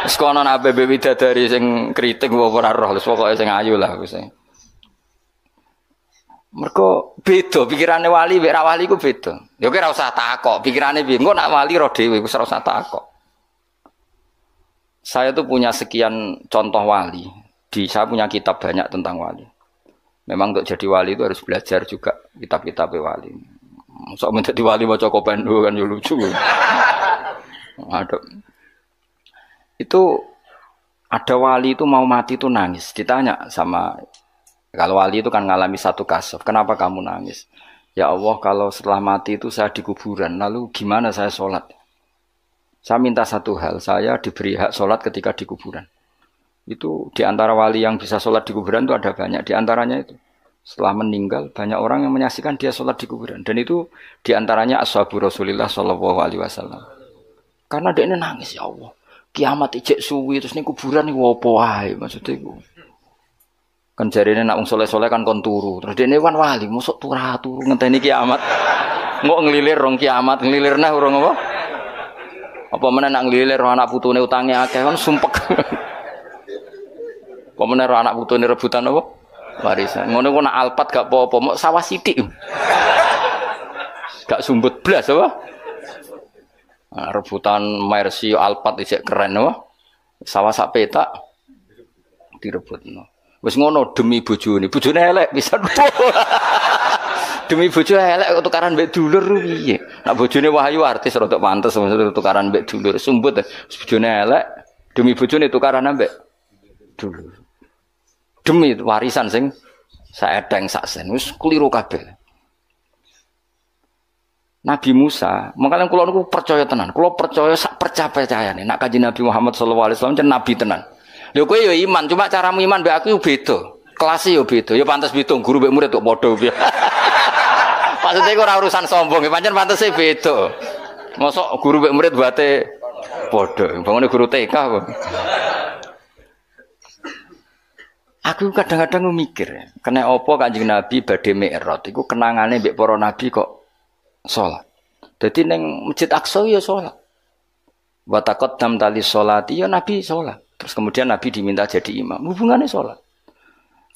wis kono nabe bidadari sing kritik ora roh wis pokoke sing ayu lah wis mergo beda pikirane wali mek ra wali ku beda ya kowe ora usah takok pikirane piye engko nak wali ro dhewe wis ora usah takok. Saya tuh punya sekian contoh wali saya punya kitab banyak tentang wali. Memang untuk jadi wali itu harus belajar juga kitab-kitab wali. Sok menjadi wali maca kopendo kan yo lucu. Ada wali itu mau mati itu nangis. Ditanya sama kalau wali itu kan ngalami satu kasus. Kenapa kamu nangis? Ya Allah kalau setelah mati itu saya di kuburan. Lalu gimana saya sholat? Saya minta satu hal. Saya diberi hak sholat ketika di kuburan. Itu di antara wali yang bisa sholat di kuburan itu ada banyak. Di antaranya itu setelah meninggal banyak orang yang menyaksikan dia sholat di kuburan. Dan itu di antaranya ashabu Rasulillah sallallahu alaihi wasallam. Karena dia ini nangis ya Allah. Kiamat ijek suwi terus ini kuburan ini apa wae maksudnya itu. Kan jarine nak wong soleh-soleh kan kon turu. Terus dia ini kan wali mosok turu ngenteni kiamat. Ngok ngelilir rong kiamat ngelilir nah urung apa? Apa meneh nak ngelilir anak putune utange akeh kan sumpek. Pemenang anak putune rebutan apa? Warisan. Ngono ku nak alpat gak apa-apa, mok sawah sithik. Gak sumbut blas apa? Nah, rebutan Mercy alpat isih keren apa? Sawah sak petak direbutno. Wis ngono demi bojone. Bojone elek pisan. Demi bojo elek tukaran mbek dulur piye? Nak bojone wahyu artis rada pantes tukaran mbek dulur. Sumbut bojone elek demi bojone tukaran mbek dulur. Demi warisan sing saedeng saksen wis keliru kabeh. Nabi Musa, makanya kula niku percaya tenan. Kula percaya sak percayane nek Kanjeng Nabi Muhammad sallallahu alaihi wasallam jan nabi tenan. Lho kowe ya iman, cuma caramu iman mbek aku beda. Kelas yo beda. Ya pantes beda guru mbek murid kok padha piye. Maksudnya ora urusan sombong, pancen pantese beda. Mosok guru mbek murid bate padha. Bangone guru TK kok. Aku kadang-kadang mikir, kena apa Kanjeng Nabi badhe Mi'raj iku kenangane mbek para nabi kok salat. Dadi ning Masjid Aqsa ya salat. Wa taqaddam tali sholati ya Nabi salat. Terus kemudian Nabi diminta jadi imam. Hubungannya salat.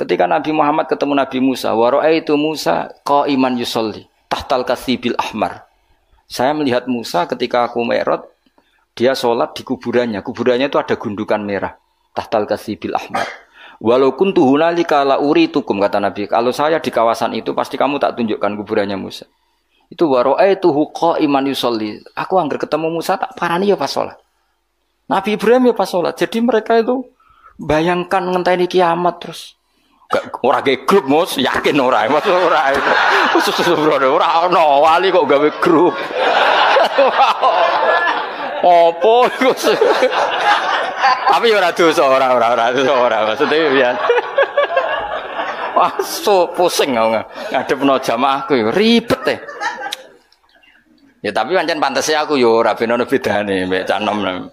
Ketika Nabi Muhammad ketemu Nabi Musa, wa ra'aitu Musa qa'iman yusolli tahtal kasibil ahmar. Saya melihat Musa ketika aku Mi'raj, dia salat di kuburannya. Kuburannya itu ada gundukan merah. Tahtal kasibil ahmar. Walau kuntu hunalika la uritukum kata Nabi. Kalau saya di kawasan itu pasti kamu tak tunjukkan kuburannya Musa. Itu wa ra'aitu qa'iman yusolli. Aku anggar ketemu Musa tak parani ya pas salat. Nabi Ibrahim ya pas salat. Jadi mereka itu bayangkan ngenteni kiamat terus. Ora ge grup Mus, yakin ora. Mas ora itu. Ora ono wali kok gawe grup. Opo iku? Tapi ora dosa, ora maksudnya ya. Wah, so pusing ngadepno jamaahku ribet Ya tapi pancen pantese aku yo ora ben ono bedane mbek cah enom.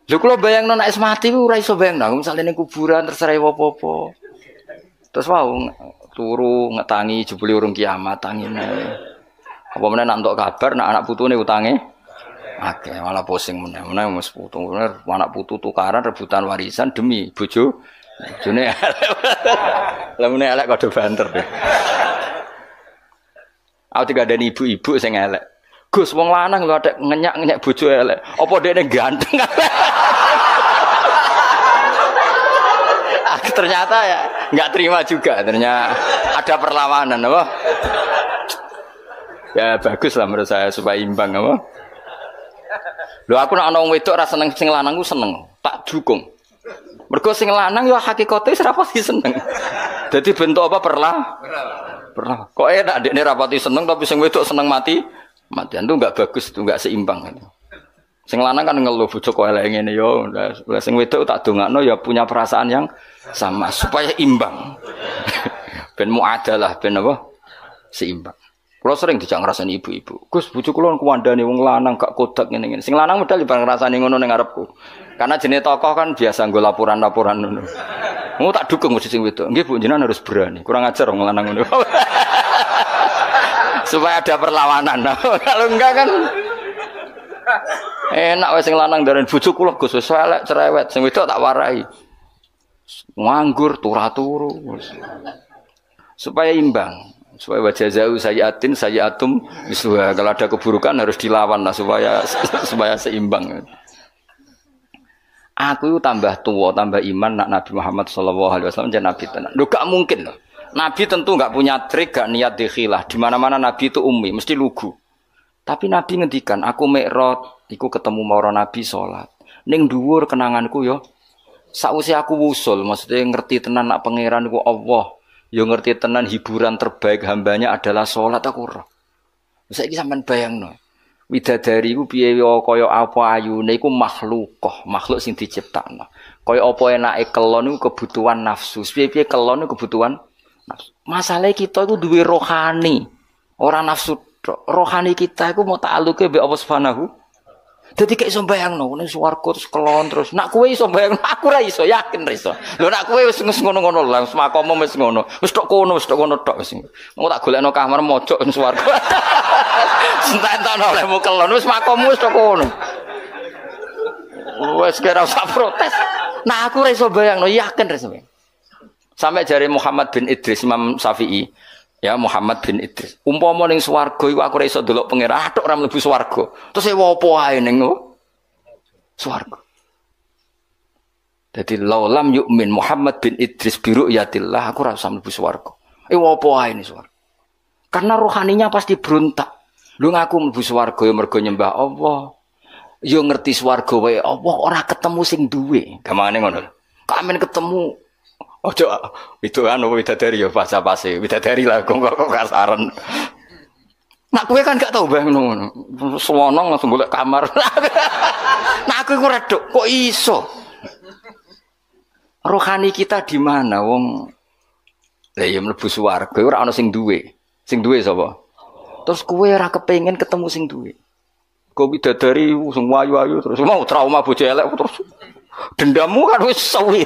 Lho kula bayangno nek mati ku ora iso bayangno, misale ning kuburan terserah apa-apa. Terus wau turu ngetangi jebule urung kiamat tangine. Apa meneh nak entuk kabar nak anak putune utange akeh malah pusing meneh wis putu bener anak putu tukaran rebutan warisan demi bojo. Bojone lha meneh elek kode banter. Aku dikandani ibu-ibu sing elek. Gus wong lanang lho atek ngenyak-ngenyak bojo elek. Apa dekne ganteng? Ternyata ya enggak terima juga, ternyata ada perlawanan apa? Ya bagus lah menurut saya supaya imbang apa? Lho aku nek ana wong wedok ra seneng sing lanang ku seneng, tak dukung. Mergo sing lanang ya hakikate ora pasti seneng. Dadi bentuk apa perlah? Kok enak dekne ra pati seneng tapi sing wedok seneng mati. Matian itu enggak bagus, itu enggak seimbang. Sing lanang kan ngeluh bojo kok elek ngene yo. Lah sing wedok tak dongakno ya punya perasaan yang sama supaya imbang. Ben muadalah ben apa? Seimbang. Kulo sering dijak ngrasani ibu-ibu. Gus bojo kula kuwandani wong lanang gak kodak ngene-ngene. Sing lanang medal bareng ngrasani ngono ning ngarepku. Karena jenis tokoh kan biasa nggo laporan-laporan ngono. Mau tak dukung mesti sing wedok. Nggih Bu jenengan harus berani. Kurang ajar wong lanang ngono. Supaya ada perlawanan. Kalau enggak kan enak wis sing lanang ndaren bojo kula Gus wis elek cerewet, sing wedok tak warai. Nganggur turu-turu. Supaya imbang. Supaya wajazau sayyatum misluha. Kalau ada keburukan harus dilawan lah supaya seimbang. Aku tambah tua, tambah iman nak Nabi Muhammad sallallahu alaihi wasallam jadi nabi tenan. Lho gak mungkin loh. Nabi tentu gak punya trik, gak niat dikhilah. Di mana-mana Nabi itu ummi, mesti lugu. Tapi Nabi ngendikan, aku mi'raj, iku ketemu marang Nabi salat. Ning dhuwur kenanganku yo sakwise aku wusul, maksudnya ngerti tenan nak pangeran iku Allah. Yo ngerti tenan hiburan terbaik hambanya adalah salat aku ora. Saiki sampean bayangno. Widadari iku piye kaya apa ayune iku makhluk sing diciptakno. Kaya apa enake kelon iku kebutuhan nafsu. Piye-piye kelon iku kebutuhan nafsu. Masalah kita iku duwe rohani. Ora nafsu. Rohani kita iku mau ta'aluke mbek Allah Subhanahu. Dadi kek iso bayangno ning swarga terus kelon terus. Nak kowe iso bayangno aku ra iso, yakin ra iso. Lho nak kowe wis ngono-ngono lah, wis makomo wis ngono. Wis tok kono tok wis. Mau tak golekno kamar mojok ning swarga. Sentak-entakno olehmu kelon wis makomo wis tok kono. Wis kira usah protes. Nah aku ra iso bayangno, yakin ra iso. Sampai jare Muhammad bin Idris Imam Syafi'i. Ya Muhammad bin Idris. Umpama ning swarga iku aku ora iso ndelok pangeran, atok ora mlebu swarga. Terus e opo ae ning swarga. Dadi laulam yu'min Muhammad bin Idris bi ru'yatillah aku ora usah mlebu swarga. Opo ae ning swarga. Karena rohaninya pasti berontak. Lu ngaku mlebu swarga ya mergo nyembah Allah. Ya ngerti swarga wae Allah ora ketemu sing duwe. Gampangane ngono. Kamen ketemu ojo itu kan widadari ya pas-pase widadari lah kok kasaran. Nak kowe kan gak tau bang ngono. Suwono langsung golek kamar. Nah aku iku redok kok iso. Rohani kita di mana wong? Lah ya mlebu swarga ora ana sing duwe. Sing duwe sapa? Terus kowe ora kepengin ketemu sing duwe. Kok widadari sing ayu-ayu terus mau trauma bojo elek terus dendammu kan wis suwi.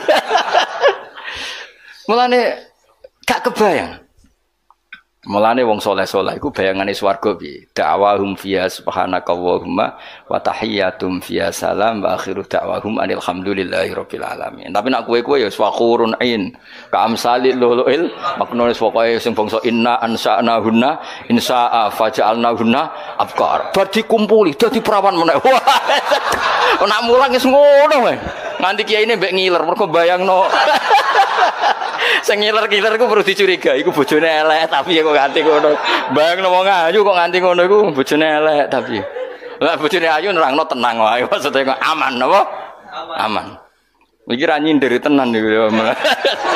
Mulane gak kebayang. Mulane wong saleh-saleh iku bayangane swarga piye? Da'wahum fiha subhanakallahumma wa tahiyyatum fiha salam wa akhiru da'wahum alhamdulillahirabbil alamin. Tapi nek kowe ya swaqurun ain, ka amsalil luluil maknane pokoke sing bangsa inna ansa'nahunna insa'a faja'alnahunna abkar. Bar dikumpuli dadi perawan meneh. Nek mulang wis ngono wae. Nganti kiyaine mbek ngiler mergo bayangno. Sing ngiler-ngiler ku perlu dicurigai iku bojone elek tapi kok nganti ngono. Bayangno wong ayu kok nganti ngono iku bojone elek tapi. Lah bojone ayu nerangno tenang wae maksude kok aman apa? Aman. Iki ra nyindir tenan niku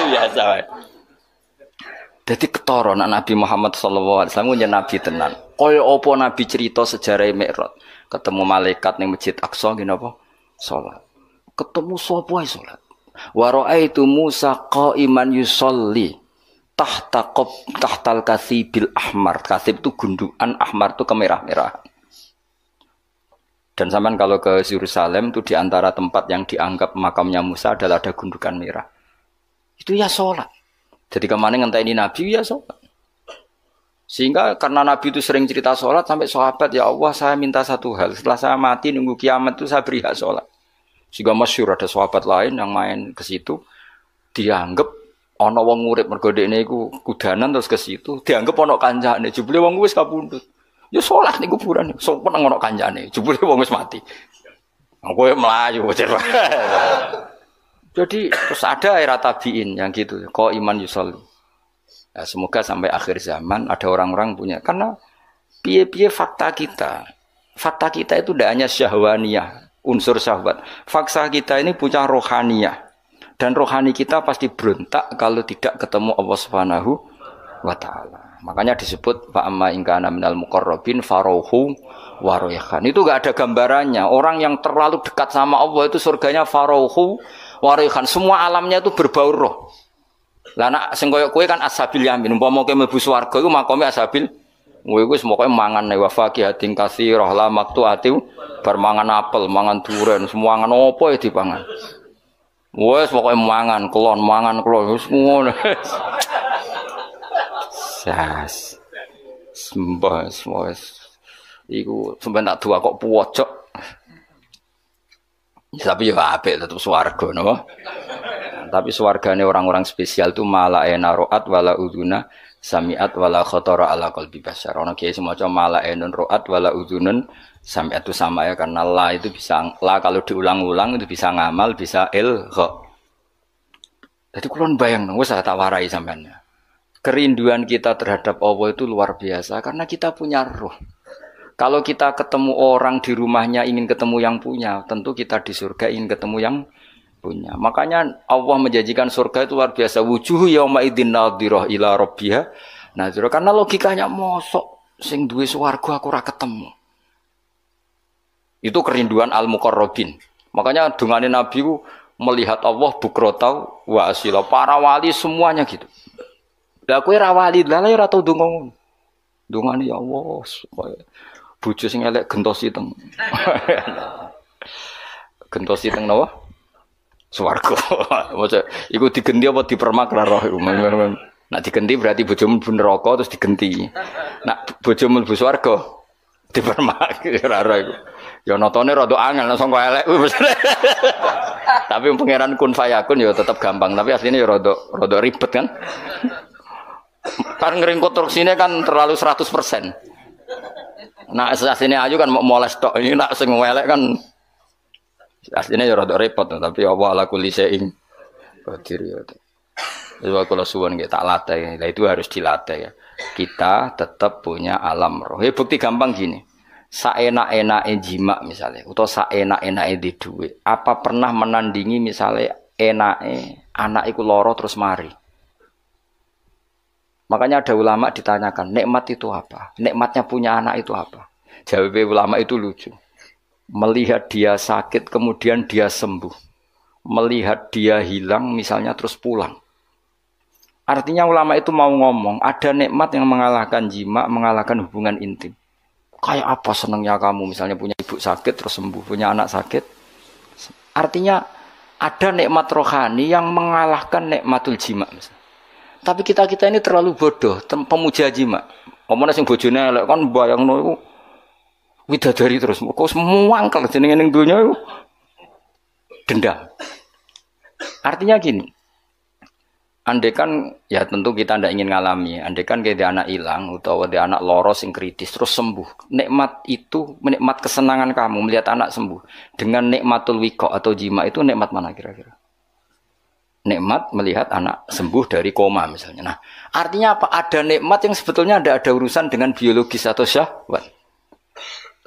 biasa wae. Dadi ketara nek Nabi Muhammad sallallahu alaihi wasallam nyen nabi tenan. Kaya apa nabi cerita sejarah Mi'raj, ketemu malaikat ning Masjid Aqsa ngene apa? Salat. Ketemu sapa ae salat. Wa ra'aitu Musa qa'iman yusolli. tahtal kasibil ahmar. Kasib itu gundukan, ahmar itu kemerah-merahan. Dan sampean kalau ke Yerusalem itu di antara tempat yang dianggap makamnya Musa adalah ada gundukan merah. Itu ya sholat. Jadi kemana ngenteni Nabi ya sholat. Sehingga karena Nabi itu sering cerita sholat sampai sahabat, ya Allah saya minta satu hal. Setelah saya mati nunggu kiamat itu saya beri hak sholat. Sehingga masyhur ada sahabat lain yang main ke situ dianggap ana wong urip mergo dekne iku kudanan terus ke situ dianggap ana kancane. Jebule wong wis kapundhut. Ya sholat ning kuburan, sopan ngono kancane. Jebule wong wis mati. Kowe mlayu bocah. Jadi terus ada era tabiin yang gitu, kok iman yusolli. Ya, semoga sampai akhir zaman ada orang-orang punya, karena piye-piye fakta kita itu tidak hanya syahwaniyah, unsur syahwat. Fakta kita ini punya rohaniyah. Dan rohani kita pasti berontak kalau tidak ketemu Allah Subhanahu wa taala. Makanya disebut fa amma in kana minal muqarrabin farauhu wa rayhan. Itu enggak ada gambarannya. Orang yang terlalu dekat sama Allah itu surganya farauhu wa rayhan. Semua alamnya itu berbau roh. Lah nek sing koyo kowe kan ashabil yamin. Umpama kowe mlebu swarga iku makome ashabil. Kowe wis pokoke mangan wa faqihatin katsirah la maqtu'ati bar mangan apel, mangan duren, semua mangan opo ya dipangan. Wes pokoke mangan klon wis ngono. Sas. Sembah wis. Iku sampeyan tak dua kok pucuk. Tapi ya apik tetep swarga napa. Tapi swargane orang-orang spesial itu mala ena roat wala uduna samiat wala khatara ala qalbi bashar. Ono kiai semacam mala enun roat wala udunun samiat itu sama ya, karena la itu bisa la kalau diulang-ulang itu bisa ngamal, bisa ilgha. Jadi kulon bayang wis tak warai sampean. Kerinduan kita terhadap Allah itu luar biasa karena kita punya roh. Kalau kita ketemu orang di rumahnya ingin ketemu yang punya, tentu kita di surga ingin ketemu yang punya. Makanya Allah menjanjikan surga itu luar biasa. Wujuhu yauma idzin nadhirah ila rabbiha nadhirah. Karena logikanya mosok sing duwe swarga aku ora ketemu. Itu kerinduan al-muqarrabin. Makanya dungane Nabi ku melihat Allah bukrotau wa asila. Para wali semuanya gitu. Lah kowe ra wali, lah ora tau ndonga ngono. Ndongane ya Allah, bojo sing elek gentos iteng. Gentos iteng napa? Swarga. Maksud iku digenti apa dipermak ra roh iku. Nek digenti berarti bojomu mlebu neraka terus digenti. Nek bojomu mlebu swarga dipermak ra roh iku. Ya notone rada angel langsung kok elek. Tapi pangeran kun fayakun ya tetap gampang, tapi aslinya ya rada ribet kan. Kan ngeringkut konstruksinya kan terlalu 100%. Nah aslinya ayu kan mau moles tok, ini nak sing welek kan aslinya ya rada repot, tapi Allah ala kulli syai'in qadir ya. Jadi kalau suwun nggih tak latih, nah itu harus dilatih ya. Kita tetap punya alam roh. Ya bukti gampang gini. Saenak-enake jima misalnya, atau saenak-enake di dhuwit. Apa pernah menandingi misalnya enake anak iku lara terus mari? Makanya ada ulama ditanyakan, nikmat itu apa? Nikmatnya punya anak itu apa? Jawab ulama itu lucu. Melihat dia sakit kemudian dia sembuh. Melihat dia hilang misalnya terus pulang. Artinya ulama itu mau ngomong, ada nikmat yang mengalahkan jima, mengalahkan hubungan intim. Kayak apa senangnya kamu misalnya punya ibu sakit terus sembuh, punya anak sakit. Artinya ada nikmat rohani yang mengalahkan nikmatul jima misalnya. Tapi kita ini terlalu bodoh, pemuja jima. Omongnya sing bojone elek kan bayangno iku widadari terus. Kok semua angkel jenenge ning donya iku dendam. Artinya gini. Andekan ya tentu kita tidak ingin ngalami. Andekan kayak dia anak hilang atau dia anak loros yang kritis terus sembuh. Nikmat itu, nikmat kesenangan kamu melihat anak sembuh dengan nikmatul wiko atau jima itu nikmat mana kira-kira? Nikmat melihat anak sembuh dari koma misalnya. Nah, artinya apa? Ada nikmat yang sebetulnya ada urusan dengan biologis atau syahwat.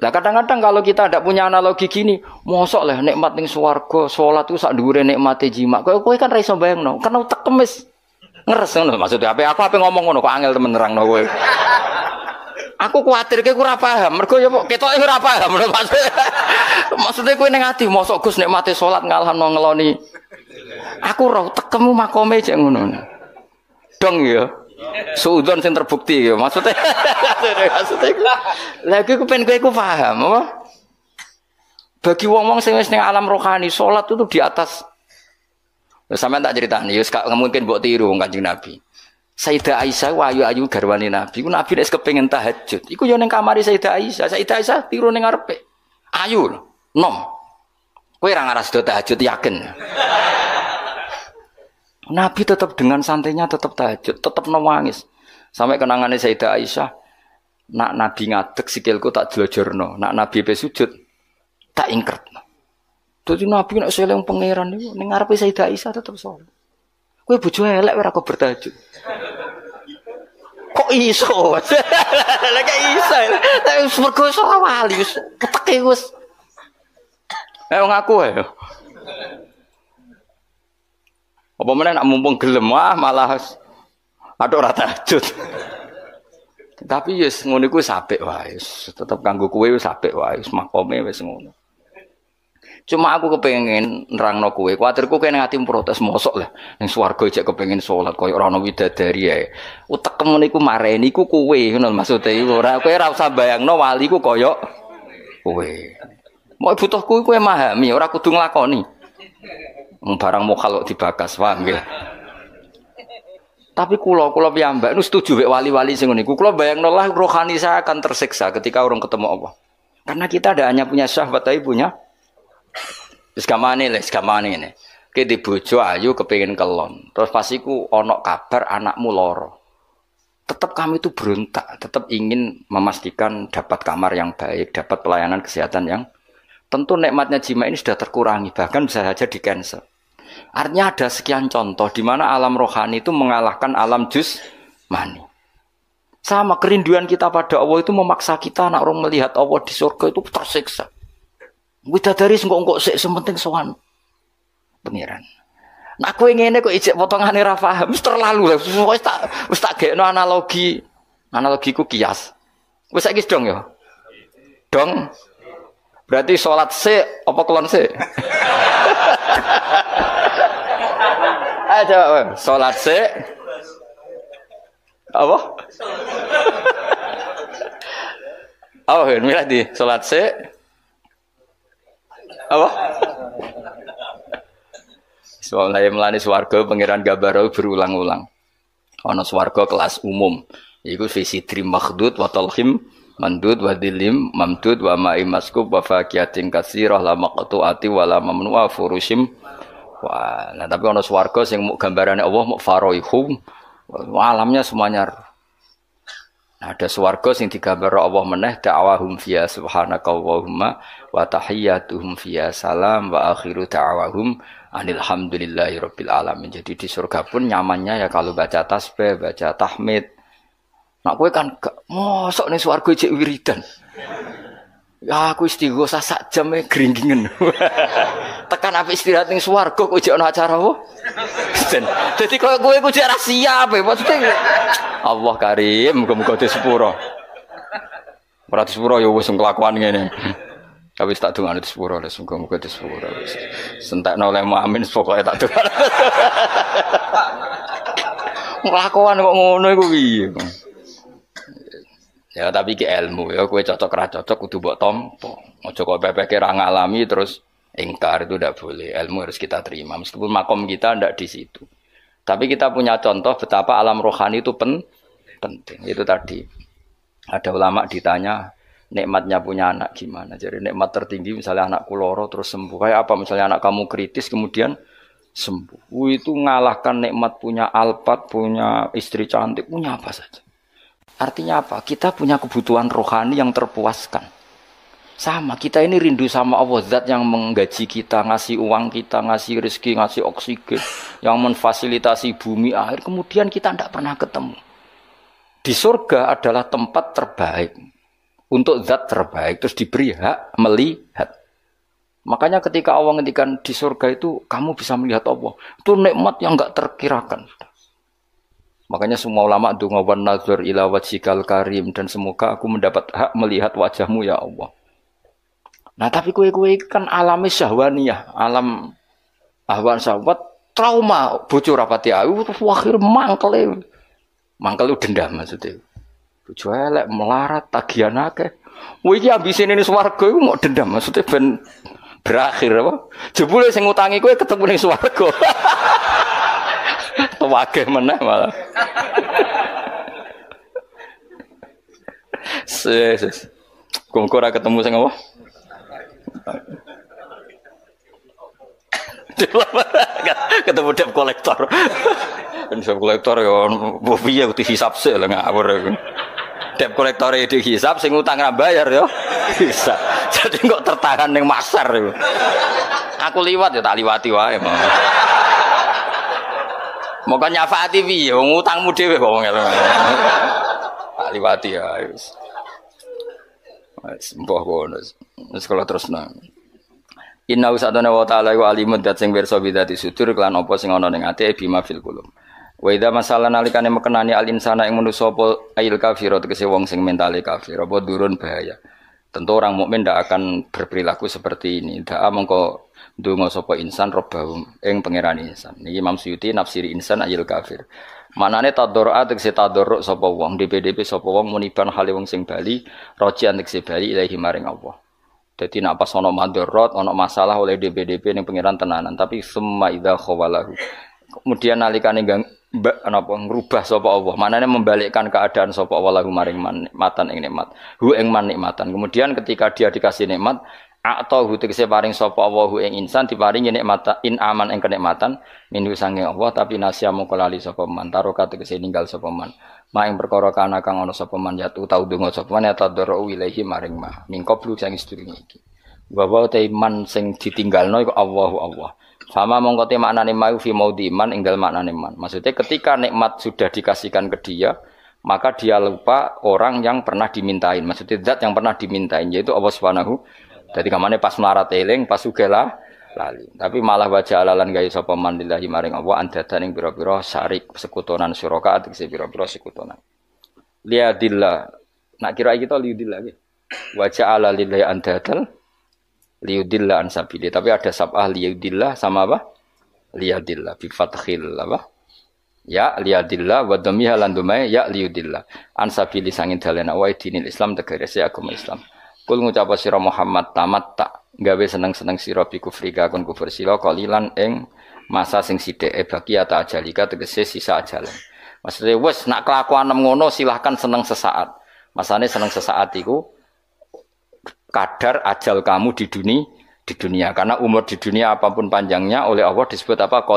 Nah, kadang-kadang kalau kita tidak punya analogi gini, mosok lah nikmat ning swarga, salat itu sak dhuwure nikmate jima. Kowe kan ra iso bayangno, karena utek kemis. Ngeres ngono maksudnya apa? Aku ape ngomong ngono kok angel temen nerangno kowe. Aku kuwatir kowe ora paham, mergo ya ketoke ora paham maksudnya kowe ning ati mosok Gus nikmate salat ngalahno ngeloni. Aku roh tekemu makome cek ngono. Dong ya. Suudzon sing terbukti ya. Maksudnya lagi aku pengen kowe paham apa? Bagi wong-wong sing wis ning alam rohani, salat itu di atas. Sampeyan tak critani, ya mungkin mbok tiru wong Kanjeng Nabi. Sayyidah Aisyah ayu-ayu garwane Nabi. Ku Nabi nek kepengin tahajud, iku yo ning kamare Sayyidah Aisyah. Sayyidah Aisyah tiru ning ngarepe. Ayu lho, nom. Kowe ora ngaras do tahajud yakin. Nabi tetap dengan santainya tetap tahajud, tetap nangis. Sampai kenangannya Sayyidah Aisyah, nak Nabi ngadeg sikilku tak jelojorno, nak Nabi pe sujud tak ingkretno. Dadi Nabi nek seleng pangeran niku ning ngarepe Sayyidah Aisyah tetap salat. Kowe bojo elek ora kok bertahajud. Kok iso? Lah kok iso. Wis mergo iso wali wis keteke wis. Ayo ngaku ae. Apa meneh nak mumpung gelem malah ada ora tahajud. Tapi yes ngono iku apik wae. Tetep kanggo kowe wis apik wae, makome wis ngono. Cuma aku kepengen nerangno kowe, kuwatirku kowe nang ati protes mosok lah. Ning swarga jek kepengen salat koyo ora ana widadari ae. Utekmu niku mareni iku kowe ngono maksude iku ora kowe ora usah bayangno wali ku koyo kowe. Mau butuhku kowe memahami, ora kudu nglakoni. Barang mokal dibakas, paham nggih. Tapi kula piyambak nu setuju mek wali-wali sing niku. Kula bayangno lah rohani saya akan tersiksa ketika orang ketemu Allah. Karena kita ada hanya punya syahwat tapi punya wis gamane ini. Ki di bojo ayu kepengin kelon. Terus pas iku ana kabar anakmu lara. Tetap kami itu berontak, tetap ingin memastikan dapat kamar yang baik, dapat pelayanan kesehatan yang tentu nikmatnya jima ini sudah terkurangi, bahkan bisa saja di-cancel. Artinya ada sekian contoh di mana alam rohani itu mengalahkan alam jusmani. Sama kerinduan kita pada Allah itu memaksa kita anak orang melihat Allah di surga itu tersiksa. Widadari engkok sik sementing sowan pengiran. Nah kowe ngene kok ijek potongane ra paham, wis terlalu lah. Wis tak gekno analogiku kias. Wis saiki dong ya. Dong. Berarti salat sik apa kelon sik? Ayo jawab, salat sik. Apa? Oh, milih di salat sik. Apa? Soalnya melani swarga pangeran gambar berulang-ulang. Ana swarga kelas umum. Iku visi trim makhdud wa talhim mandud wa dilim mamdud wa ma'i maskub wa faqiyatin katsirah la maqtu'ati wa la mamnu'a furushim. Wah, nah tapi ana swarga sing muk gambarane Allah muk faraihum. Alamnya semuanya. Nah, ada swarga sing digambar Allah meneh da'wahum fiya subhanakallahumma wa tahiyyatuhum fiya salam wa akhiru da'wahum alhamdulillahirabbil alamin. Jadi di surga pun nyamannya ya kalau baca tasbih, baca tahmid. Nak kowe kan gak mosok ning swarga jek wiridan. Ya aku istighosa sak jam gringgingen. Tekan apik istirahat ning swarga kok jek ana acara apa? Dadi kowe ku jek ra siap maksudnya. Allah Karim, muga-muga disepuro. Ora disepuro ya wis kelakuan ngene. Tapi tak dongane disepuro, muga-muga disepuro. Sentekno oleh amin pokoke tak dongane. Kelakuan kok ngono iku piye? Ya tapi ki ilmu ya kowe cocok ra cocok kudu mbok tampa. Aja kok pepeke ra ngalami terus ingkar, itu tidak boleh. Ilmu harus kita terima meskipun makom kita tidak di situ. Tapi kita punya contoh betapa alam rohani itu penting. Itu tadi ada ulama ditanya nikmatnya punya anak gimana. Jadi nikmat tertinggi misalnya anakku loro terus sembuh. Kayak apa misalnya anak kamu kritis kemudian sembuh. Itu ngalahkan nikmat punya Alphard, punya istri cantik, punya apa saja. Artinya apa? Kita punya kebutuhan rohani yang terpuaskan. Sama, kita ini rindu sama Allah, zat yang menggaji kita, ngasih uang kita, ngasih rezeki, ngasih oksigen, yang memfasilitasi bumi air. Kemudian kita tidak pernah ketemu. Di surga adalah tempat terbaik untuk zat terbaik, terus diberi hak melihat. Makanya ketika Allah ngendikan di surga itu kamu bisa melihat Allah, itu nikmat yang enggak terkirakan. Makanya semua ulama donga wan nazar ila wajhikal karim, dan semoga aku mendapat hak melihat wajahmu ya Allah. Nah tapi kue-kue kan alami syahwaniyah, alam ahwan syahwat, trauma bocor rapati ayu, akhir mangkel. Mangkel dendam maksudnya. Bojo elek melarat tagihan akeh. Kowe iki ambisine ning swarga iku mau dendam maksudnya ben berakhir apa? Jebule sing ngutangi kowe ketemu ning swarga. Wageh meneh malah. Ses. Kok ora ketemu sing apa? Ketemu debt kolektor. Debt kolektor ya piye kudu hisab sik lho ngawur iku. Debt kolektor itu hisab sing utang ra bayar ya. Bisa. Jadi kok tertahan ning masar iku. Aku liwat ya tak liwati wae mau. Moko nyafaati piye wong utangmu dhewe kok wong ngono. Tak liwati ya wis. Wis mbah kono. Wis kala terusna. Inna usadana wa ta'ala wa alimun dat sing pirsa bidati sudur kelan apa sing ana ning ati bima fil qulub. Wa idza masalah nalikane mekenani al insana ing manusa apa ail kafir tegese wong sing mentale kafir apa durun bahaya. Tentu orang mukmin ndak akan berperilaku seperti ini. Daa mengko ndonga sapa insan robbahum ing pangeran insan. Niki Imam Suyuti nafsiri insan ayil kafir. Manane tadarru'a tegese tadarru' sapa wong DPDP sapa wong muniban hale wong sing bali rojian tegese bali ilahi maring Allah. Dadi nek pas ana madharat, ana masalah oleh DPDP ning pangeran tenanan, tapi summa idza khawalahu. Kemudian nalikane napa ngrubah sapa Allah, manane membalikkan keadaan sapa Allah lahu maring nikmatan ing nikmat. Hu ing man nikmatan. Kemudian ketika dia dikasih nikmat, atau tegese paring sapa Allahu ing insan diparingi nikmat in aman ing kenikmatan minhu sange Allah tapi nasya mung lali sapa man taroka tegese ninggal sapa man ma ing perkara kana kang ana sapa man yatu tau donga sapa man ya tadarru ilaihi maring ma mingko blu sang sedurunge iki bahwa te iman sing ditinggalno iku Allah sama mongko te maknane mau fi maudi iman ing dalem maknane man maksudnya ketika nikmat sudah dikasihkan ke dia maka dia lupa orang yang pernah dimintain maksudnya zat yang pernah dimintain yaitu Allah Subhanahu. Jadi kamane pas melarat eling, pas sugela lali. Tapi malah wajah alalan gawe sapa man lillahi maring Allah andadan ing pira-pira syarik sekutonan suraka tegese pira-pira sekutonan. Liadillah. Nak kira iki to liudillah iki. Wajah ala lillahi andadan liudillah an sabili. Tapi ada sabah liudillah sama apa? Liadillah bi fathil apa? Ya liadillah wa dhammiha lan dumai ya liudillah. An sabili sangin dalena wa dinil Islam tegese agama Islam. Kul ngucap sira Muhammad tamat tak gawe seneng-seneng sira bi kufrika kon kufur sira kalilan ing masa sing sithik bagi ata ajalika tegese sisa ajalan. Maksudnya wis nak kelakuan ngono silahkan seneng sesaat. Masane seneng sesaat iku kadar ajal kamu di dunia karena umur di dunia apapun panjangnya oleh Allah disebut apa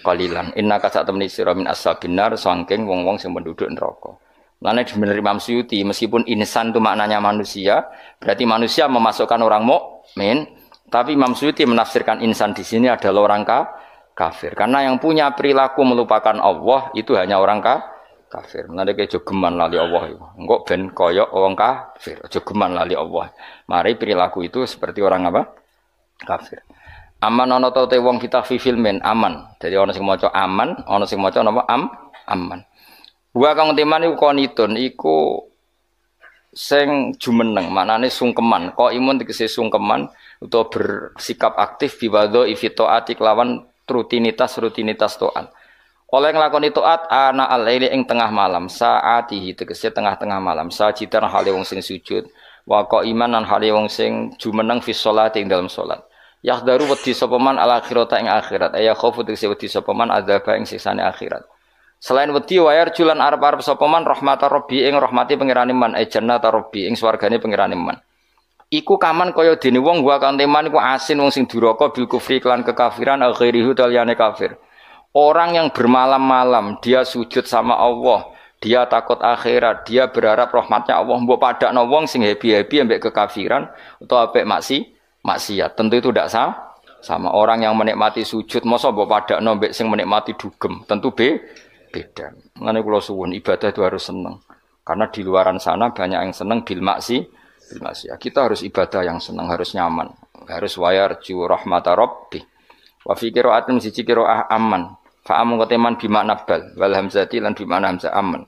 qalilan. Innaka satamni sira min ashabinnar saking wong-wong sing penduduk neraka. Lainnya benar Imam Suyuti, meskipun insan itu maknanya manusia, berarti manusia memasukkan orang mukmin, tapi Imam Suyuti menafsirkan insan di sini adalah orang kafir. Karena yang punya perilaku melupakan Allah itu hanya orang kafir. Nanti kayak jogeman lali Allah itu, enggak ben koyok orang kafir, jogeman lali Allah. Mari perilaku itu seperti orang apa? Kafir. Aman ono tau te wong kita fi filmen aman. Jadi ono sing maca aman, ono sing maca napa aman. Wa kang teman iku konitun iku sing jumeneng maknane sungkeman kok imun tegese sungkeman utawa bersikap aktif biwadho ifitoati kelawan rutinitas taat oleh nglakoni taat ana al-laili ing tengah malam saatihi tegese tengah-tengah malam sajidan hale wong sing sujud wa kok iman lan hale wong sing jumeneng fi sholati ing dalam salat yahdaru wedi sapa man al akhirata ing akhirat aya khaufu tegese wedi sapa man adzaba ing siksane akhirat. Selain wedi wayar julan arep-arep sapa man rahmatar rabbi ing rahmati pangerane man jannata rabbi ing swargane pangerane man. Iku kaman kaya dene wong wa kan teman iku asin wong sing duraka bil kufri kelan kekafiran akhirihu taliyane kafir. Orang yang bermalam-malam dia sujud sama Allah, dia takut akhirat, dia berharap rahmatnya Allah mbok padakno wong sing happy-happy ambek kekafiran utawa ambek maksiat. Tentu itu tidak sama orang yang menikmati sujud masa mbok padakno ambek sing menikmati dugem. Tentu beda. Mengenai kula suwun ibadah itu harus senang. Karena di luaran sana banyak yang senang bil maksiat. Kita harus ibadah yang senang, harus nyaman, harus wayarju rahmatar rabbi. Wa fi qira'atin siji qira'ah aman. Fa amun qateman bi makna bal wal hamzati lan bi makna hamzah aman.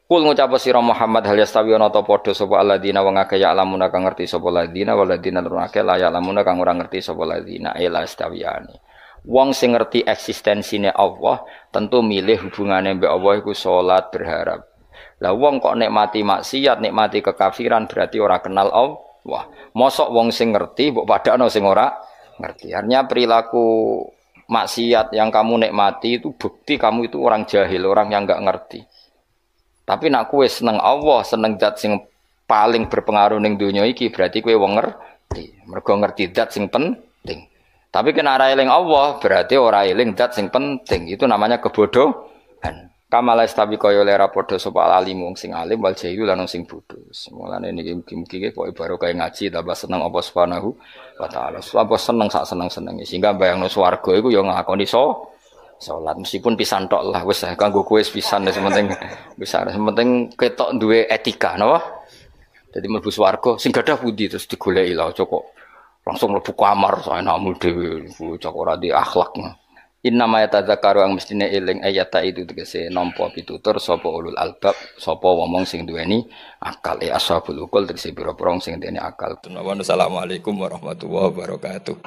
Kul ngucap sira Muhammad hal yastawi ana ta padha sapa alladzina wong akeh ya alamuna kang ngerti sapa alladzina waladina lan akeh la ya alamuna kang ora ngerti sapa alladzina ila istawiyani. Wong sing ngerti eksistensine Allah tentu milih hubungane mbek Allah iku salat berharap. Lah wong kok nikmati maksiat, nikmati kekafiran berarti ora kenal Allah. Mosok wong sing ngerti mbok padakno sing ora ngerti. Artinya perilaku maksiat yang kamu nikmati itu bukti kamu itu orang jahil, orang yang enggak ngerti. Tapi nak kowe seneng Allah, seneng zat sing paling berpengaruh ning donya iki berarti kowe wong ngerti. Mergo ngerti zat sing penting. Tapi kena ora eling Allah berarti ora eling zat sing penting. Itu namanya kebodohan. Kamala istabi kaya lera padha sapa alim wong sing alim wal jahilu lan sing bodho. Mulane niki mugi-mugi kok barokah ngaji tambah seneng Allah Subhanahu wa taala. Apa seneng sak seneng-senenge sehingga bayangno swarga iku ya ngakoni salat meskipun pisan tok lah wis kanggo kowe pisan wis penting wis penting ketok duwe etika napa. Dadi mlebu swarga sing gadah pundi terus digoleki lho kok langsung mlebu kamar saenakmu dhewe cok ora di akhlak. Inna ma yatadzakaru ang mestine eling ayata itu tegese nampa pitutur sapa ulul albab sapa wong sing duweni akal ashabul uqul tegese pira-pira sing duweni akal. Assalamualaikum warahmatullahi wabarakatuh.